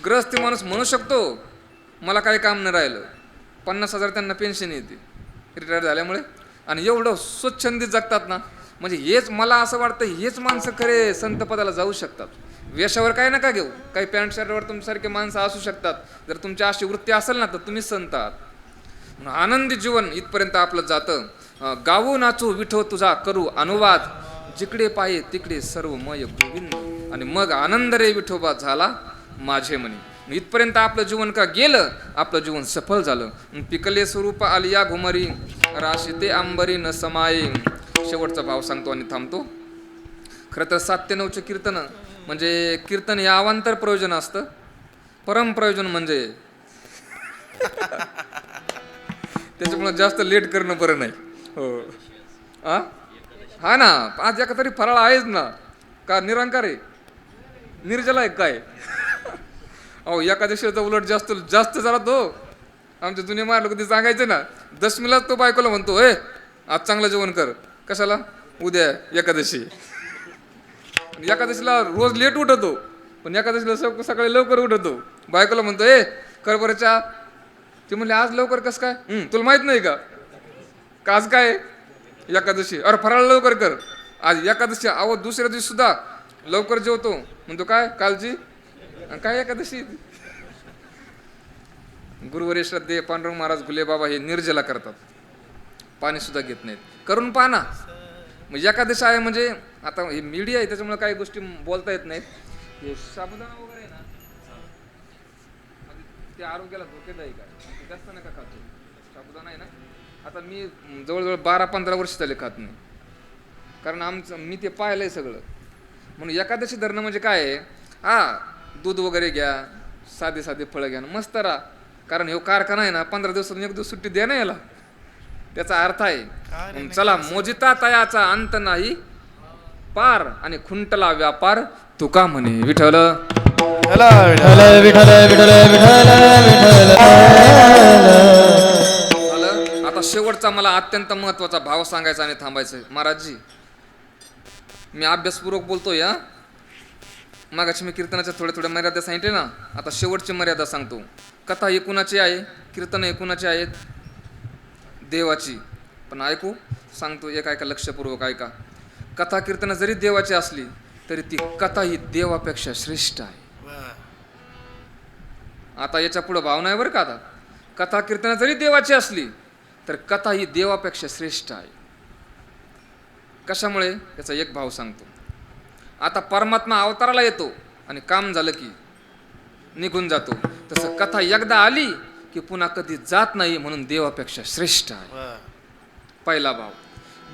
ग्रहस्थी माणूस म्हणू शकतो मला काही काम नाही राहिलं, 50,000 त्यांना पेन्शन येते रिटायर झाल्यामुळे, आणि एवढं स्वच्छंदी जगतात ना. म्हणजे हेच मला असं वाटतं, हेच माणसं खरे संत पदाला जाऊ शकतात. वेशावर काय नका घेऊ, काही पॅन्ट शर्टवर तुमच्यासारखे माणसं असू शकतात. जर तुमची अशी वृत्ती असेल ना तर तुम्ही संत आहात. आनंदी जीवन इथपर्यंत आपलं जातं. गावू नाचू विठो तुझा करू अनुवाद, जिकडे पाये तिकडे सर्व मय गोविंद, आणि मग आनंद रे विठोबा झाला माझे म्हणे. इथपर्यंत आपलं जीवन का गेलं, आपलं जीवन सफल झालं. पिकले स्वरूप आलिया घुमरी, राशी ते आंबरी न समाये. शेवटचा भाव सांगतो आणि थांबतो. खरं तर 7 ते 9चे कीर्तन म्हणजे कीर्तन हे अवांतर प्रयोजन असतं, परमप्रयोजन म्हणजे त्याच्यामुळे जास्त लेट करणं बरं नाही. हो हा ना, आज एका तरी फराळ आहेच ना, का निरंकार आहे निर्जला आहे काय? अहो एकादशीचा उलट जास्त जास्त जरा तो आमच्या जुने मार लोक ते सांगायचे ना, दशमीलाच तो बायकोला म्हणतो ए आज चांगलं जेवण कर. कशाला? उद्या एकादशी. एकादशीला रोज लेट उठतो, पण एकादशीला सकाळी लवकर उठतो. बायकोला म्हणतो ए कर बरं चहा. ते म्हणले आज लवकर कसं काय? तुला माहित नाही का आज काय एकादशी? अरे फराळ लवकर कर आज एकादशी. अहो दुसऱ्या दिवशी सुद्धा लवकर जेवतो, म्हणतो काय कालची काय एकादशी? गुरुवारी श्रद्धे पांडुरंग महाराज घुले बाबा हे निर्जला करतात, पाणी सुद्धा घेत नाहीत. करून पाहा ना. म्हणजे एकादशी आहे म्हणजे आता हे मीडिया आहे त्याच्यामुळे काही गोष्टी बोलता येत नाहीत. हे साबुदाणा वगैरे आहे ना, ते आरोग्याला धोकेदायक आहे, जास्त नका खातो. साबुदाणा आहे ना, आता मी जवळजवळ 12-15 वर्ष झाले खात नाही, कारण मी ते पाहिलंय सगळं. म्हणून एकादशी धरणं म्हणजे काय आहे, दूध वगैरे घ्या, साधे साधे फळं घ्या, मस्त राहा. कारण हे कारखाना आहे ना, 15 दिवसातून 1 दिवस सुट्टी द्या ना याला. त्याचा अर्थ आहे चला मोजिता तयाचा अंत नाही पार, आणि खुंटला व्यापार तुका म्हणे विठ्ठल. विठ्ठल विठ्ठल विठ्ठल विठ्ठल. झालं. आता शेवटचा मला अत्यंत महत्वाचा भाव सांगायचा आणि थांबायचं. महाराजजी मी अभ्यासपूर्वक बोलतोय. मागाशी मी कीर्तनाच्या थोड्या मर्यादा सांगितले ना, आता शेवटची मर्यादा सांगतो. कथा एकूणाची आहे, कीर्तन एकूणाची आहेत, देवाची. पण ऐकू सांगतो, एक ऐका लक्षपूर्वक ऐका. कथा कीर्तन जरी देवाची असली तरी ती कथा ही देवापेक्षा श्रेष्ठ आहे. आता याच्या पुढे भाव नाही बरं का. आता कथा कीर्तन जरी देवाची असली तर कथा ही देवापेक्षा श्रेष्ठ आहे. कशामुळे? याचा एक भाव सांगतो. आता परमात्मा अवताराला येतो आणि काम झालं की निघून जातो, तसं कथा एकदा आली की पुन्हा कधी जात नाही, म्हणून देवापेक्षा श्रेष्ठ आहे. पहिला भाव.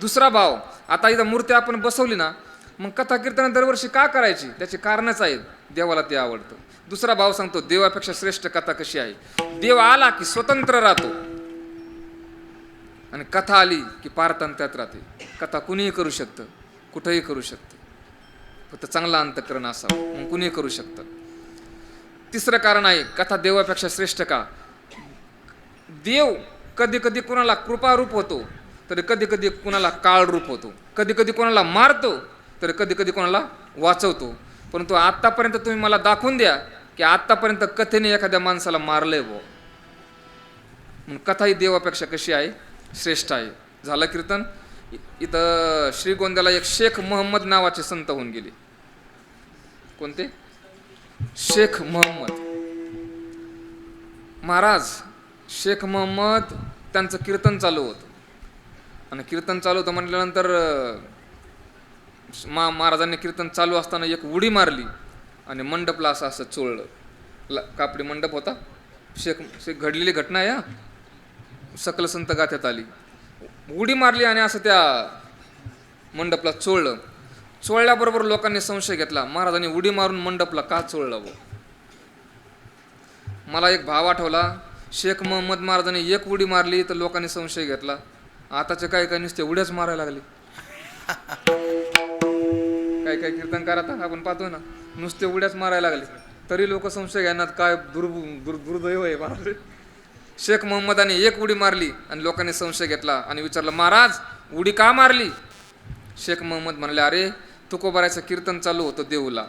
दुसरा भाव, आता इथं मूर्ती आपण बसवली ना, मग कथा कीर्तन दरवर्षी का करायची? त्याची कारणच आहेत, देवाला ते आवडतं. दुसरा भाव सांगतो, देवापेक्षा श्रेष्ठ कथा कशी आहे. देव आला की स्वतंत्र राहतो, आणि कथा आली की पारतंत्र्यात राहते. कथा कुणीही करू शकतं, कुठंही करू शकतं, फक्त चांगला अंतःकरण असावं, मग कुणीही करू शकतं. तिसरं कारण आहे, कथा देवापेक्षा श्रेष्ठ का? देव कधी कधी कुणाला कृपारूप होतो, तर कधी कधी कुणाला काळ रूप होतो. कधी कधी कोणाला मारतो, तर कधी कधी कोणाला वाचवतो. परंतु आत्तापर्यंत तुम्ही मला दाखवून द्या की आत्तापर्यंत कथेने एखाद्या माणसाला मारलंय वो. म्हणून कथा ही देवापेक्षा कशी आहे? श्रेष्ठ आहे. झालं कीर्तन. इथं श्रीगोंद्याला एक शेख मोहम्मद नावाचे संत होऊन गेले. कोणते? शेख मोहम्मद महाराज. शेख मोहम्मद त्यांचं कीर्तन चालू होतं, आणि कीर्तन चालू होतं म्हटल्यानंतर महाराजांनी कीर्तन चालू असताना एक उडी मारली आणि मंडपला असं असं चोळलं. कापडी मंडप होता. शेख घडलेली घटना आहे. सकल संत गाथ्यात आली. उडी मारली आणि असं त्या मंडपला चोळलं. चोळल्याबरोबर लोकांनी संशय घेतला, महाराजांनी उडी मारून मंडपला का चोळलं? मला एक भाव आठवला. शेख मोहम्मद महाराजांनी एक उडी मारली तर लोकांनी संशय घेतला. आताचे काय काय नुसते उड्याच मारायला लागले. काय काय कीर्तनकार आता आपण पाहतोय ना, नुसते उड्याच मारायला लागले तरी लोक संशय घेणार. काय दुर्दैव आहे महाराज. शेख मोहम्मदाने एक उडी मारली आणि लोकांनी संशय घेतला आणि विचारलं, महाराज उडी का मारली? शेख मोहम्मद म्हणले, अरे तुकोबारायचं कीर्तन चालू होतं देऊला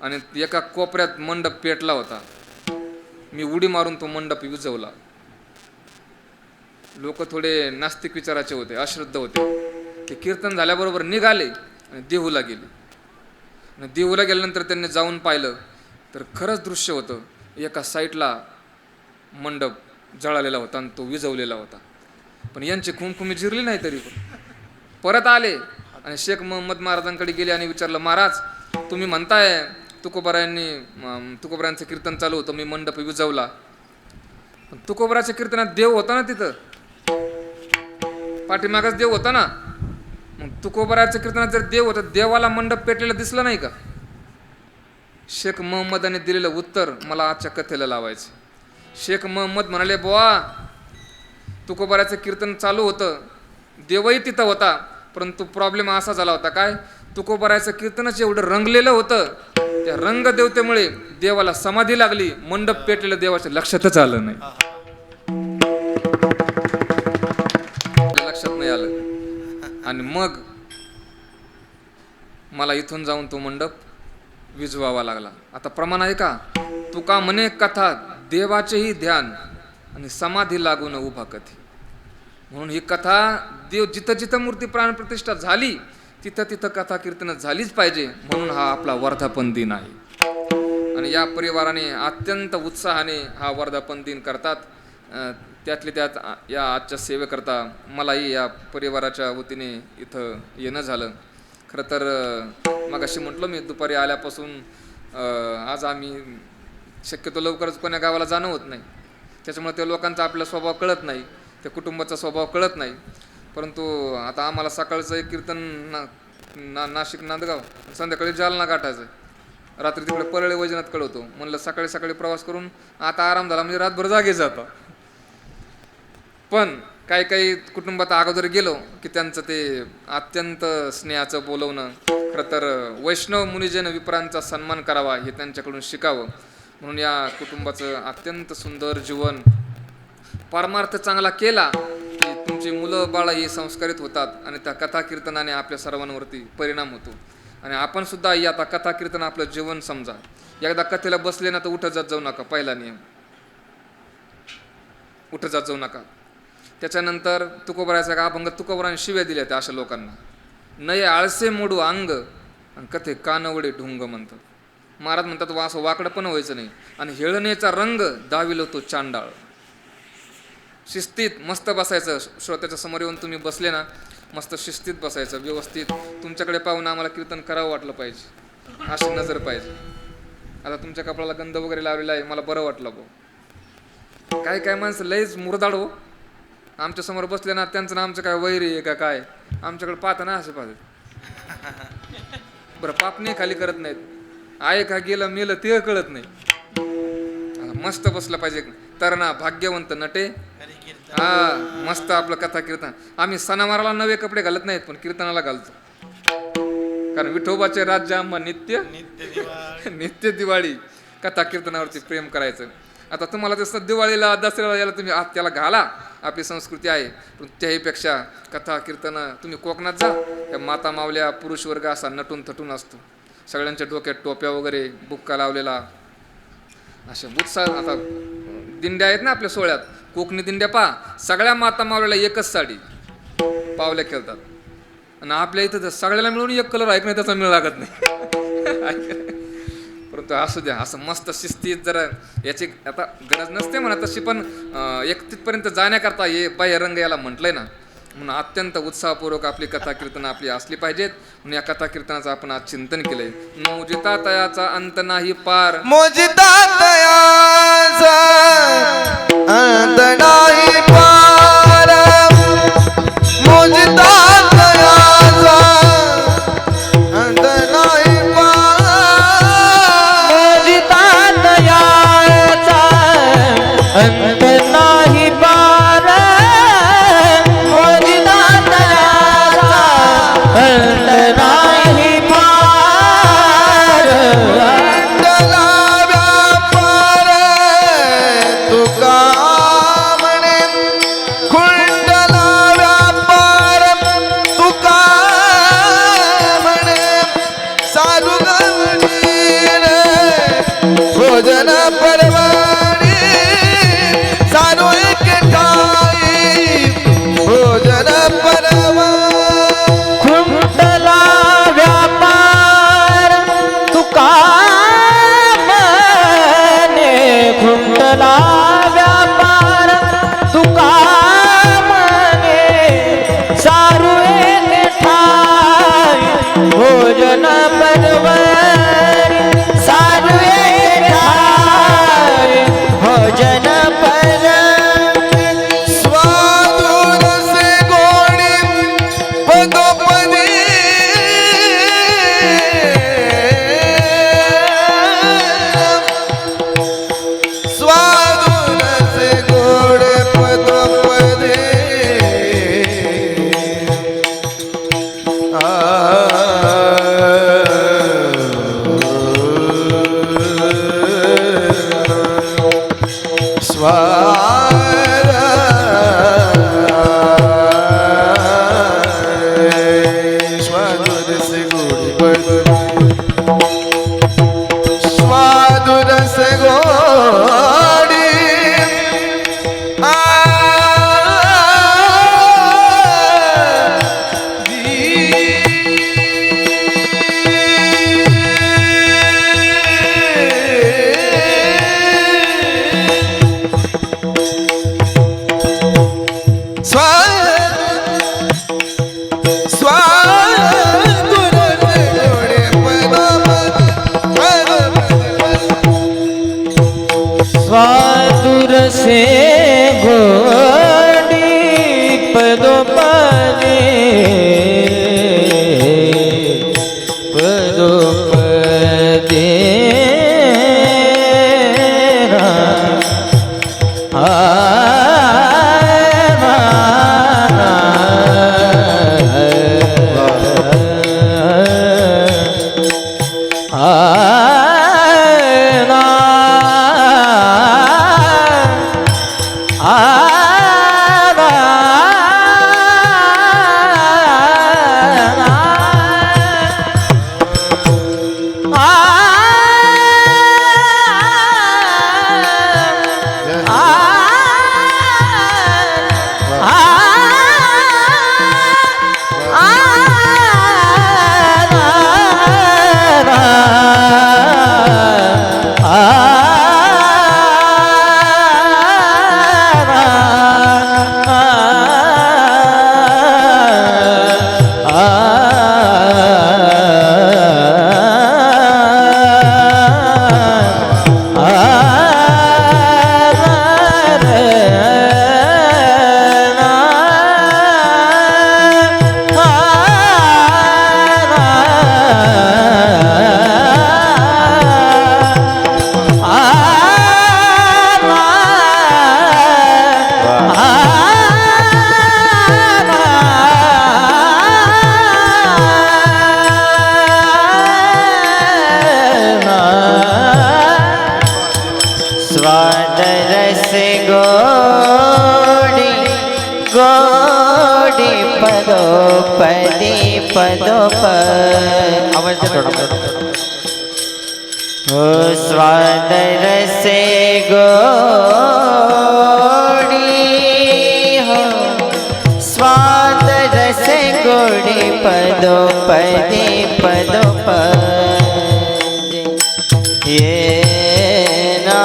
आणि एका कोपऱ्यात मंडप पेटला होता. मी उडी मारून तो मंडप विझवला. लोक थोडे नास्तिक विचाराचे होते, अश्रद्ध होते. ते कीर्तन झाल्याबरोबर निघाले आणि देहूला गेले. आणि देहूला गेल्यानंतर त्यांनी जाऊन पाहिलं तर खरंच दृश्य होतं. एका साईडला मंडप जळालेला होता आणि तो विझवलेला होता. पण यांची खुमखुमी जिरली नाही. तरी पण परत आले आणि शेख मोहम्मद महाराजांकडे गेले आणि विचारलं, महाराज तुम्ही म्हणताय तुकोबरायांचं कीर्तन चालू होतं, मी मंडप विझवला. पण तुकोबराच्या कीर्तनात देव होता ना, तिथं पाठीमागच देव होता ना. मग तुकोबराच्या कीर्तनात जर देव होता, देवाला मंडप पेटलेला दिसला नाही का? शेख मोहम्मदाने दिलेलं उत्तर मला आजच्या कथेला लावायचं. शेख मोहम्मद म्हणाले, बुवा तुकोबराचं कीर्तन चालू होतं, देवही तिथं होता, परंतु प्रॉब्लेम असा झाला होता, काय तुकोबराचं कीर्तनच एवढं रंगलेलं होतं, त्या रंगदेवतेमुळे देवाला समाधी लागली, मंडप पेटलेलं देवाच्या लक्षातच आलं नाही. लक्षात नाही आलं. आणि मग मला इथून जाऊन तो मंडप विझवावा लागला. आता प्रमाण आहे का? तुका म्हणे कथा देवाचेही ध्यान आणि समाधी लागून उभा कथी. म्हणून ही कथा देव जिथं जिथं मूर्ती प्राणप्रतिष्ठा झाली तिथं तिथं कथा कीर्तन झालीच पाहिजे. म्हणून हा आपला वर्धापन दिन आहे आणि या परिवाराने अत्यंत उत्साहाने हा वर्धापन दिन करतात. त्यातले त्यात या आजच्या सेवेकरता मलाही या परिवाराच्या वतीने इथं येणं झालं. खरं तर मगाशी म्हटलं मी, दुपारी आल्यापासून आज आम्ही शक्यतो लवकरच कोण्या गावाला जाणं होत नाही, त्याच्यामुळे त्या लोकांचा आपला स्वभाव कळत नाही, त्या कुटुंबाचा स्वभाव कळत नाही. परंतु आता आम्हाला सकाळचं एक कीर्तन नाशिक नांदगाव, संध्याकाळी जालना गाठायचं, रात्री तिकडे परळे वैजनाथ कळवतो. म्हणलं सकाळी सकाळी प्रवास करून आता आराम झाला म्हणजे रातभर जागे जातो. पण काही काही कुटुंबात अगोदर गेलो की त्यांचं ते अत्यंत स्नेहाचं बोलवणं. खरं तर वैष्णव मुनिजन विप्रांचा सन्मान करावा हे त्यांच्याकडून शिकावं. म्हणून या कुटुंबाचं अत्यंत सुंदर जीवन, परमार्थ चांगला केला की तुमची मुलं बाळं ही संस्कारित होतात आणि त्या कथा कीर्तनाने आपल्या सर्वांवरती परिणाम होतो. आणि आपण सुद्धा या आता कथा कीर्तन आपलं जीवन समजा. एकदा कथेला बसले ना तर उठत जात जाऊ नका. पहिला नियम, उठत जात जाऊ नका. त्याच्यानंतर तुकोबरायचा का अभंग तुकोबराने शिव्या दिल्या त्या अशा लोकांना. नये आळसे मोडू अंग आणि कथे कानवडे ढुंग म्हणतात. महाराज म्हणतात असं वाकडं पण व्हायचं नाही. आणि हेळणेचा रंग दाविलो तो चांडाळ. शिस्तीत मस्त बसायचं. श्रोत्याच्या समोर येऊन तुम्ही बसले ना, मस्त शिस्तीत बसायचं, व्यवस्थित. तुमच्याकडे पाहून आम्हाला कीर्तन करावं वाटलं पाहिजे, अशी नजर पाहिजे. आता तुमच्या कपड्याला गंध वगैरे लावलेला आहे, मला बरं वाटलं भाऊ. काय काय माणसं लयच मुरदाड हो. आमच्या समोर बसले ना, त्यांचं ना आमचं काय वैरी आहे का काय, आमच्याकडे पाहता ना असे पाहतात. बरं पापणी खाली करत नाहीत, आहे का गेलं मेलं ते कळत नाही. मस्त बसलं पाहिजे. तरणा भाग्यवंत नटे. हा मस्त आपलं कथा कीर्तन. आम्ही सणावाराला नवे कपडे घालत नाहीत, पण कीर्तनाला घालतो. कारण विठोबाचे राज्य आम्हा नित्य दिवाळी कथा कीर्तनावरती प्रेम करायचं. आता तुम्हाला तसं दिवाळीला दसऱ्याला याला तुम्ही त्याला घाला, आपली संस्कृती आहे. पण त्याहीपेक्षा कथा कीर्तन तुम्ही कोकणात जा, त्या माता मावल्या पुरुष वर्ग असा नटून थटून असतो. सगळ्यांच्या डोक्यात टोप्या वगैरे, बुक्का लावलेला, अशा उत्साह. आता दिंड्या आहेत ना आपल्या सोहळ्यात, कोकणी दिंड्या पा, सगळ्या माता मावल्याला एकच साडी पावल्या खेळतात. आणि आपल्या इथं सगळ्याला मिळून एक कलर आहे नाही, त्याचा मेळ लागत नाही. परंतु असू द्या, असं मस्त शिस्तीत जरा याची आता गरज नसते म्हणा तशी, पण एक तिथपर्यंत जाण्याकरता हे बाह्य रंग याला म्हटलंय ना. म्हणून अत्यंत उत्साहपूर्वक आपली कथा कीर्तन आपली असली पाहिजेत. म्हणून या कथा कीर्तनाचं आपण आज चिंतन केलंय. मोजिता तयाचा अंत नाही पार, मोजिता तयाचा अंत नाही पार, मोजिता तयाचा अंत नाही पार, मोजिता तयाचा अंत गोडी पदोपदी पदोपद आवाज दे थोड़ा हो स्वाद रसे गोडी हो स्वाद रसे गोडी पदोपदी पदोपद ये ना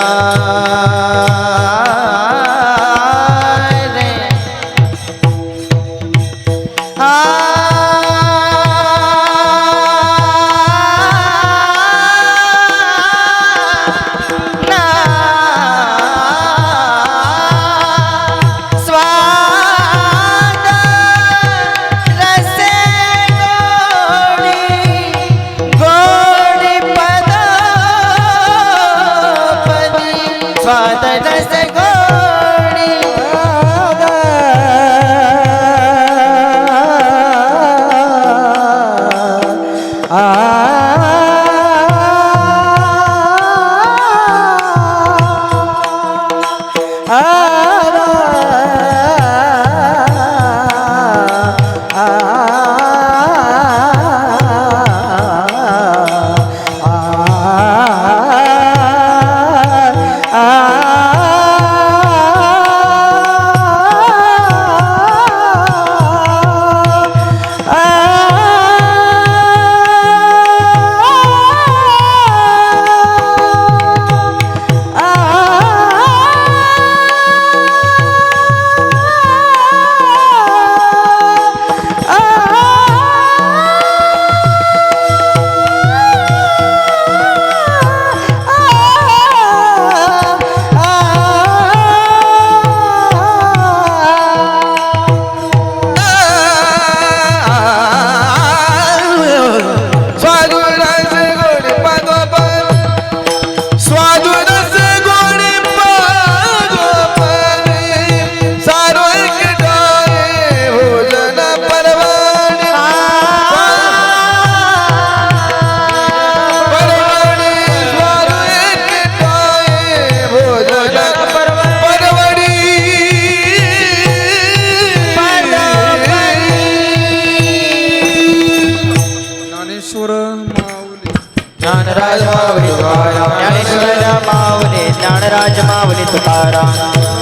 ज्ञानराज माऊली तुकाराम ज्ञानेश्वर माऊली ज्ञानराज माऊली तुकाराम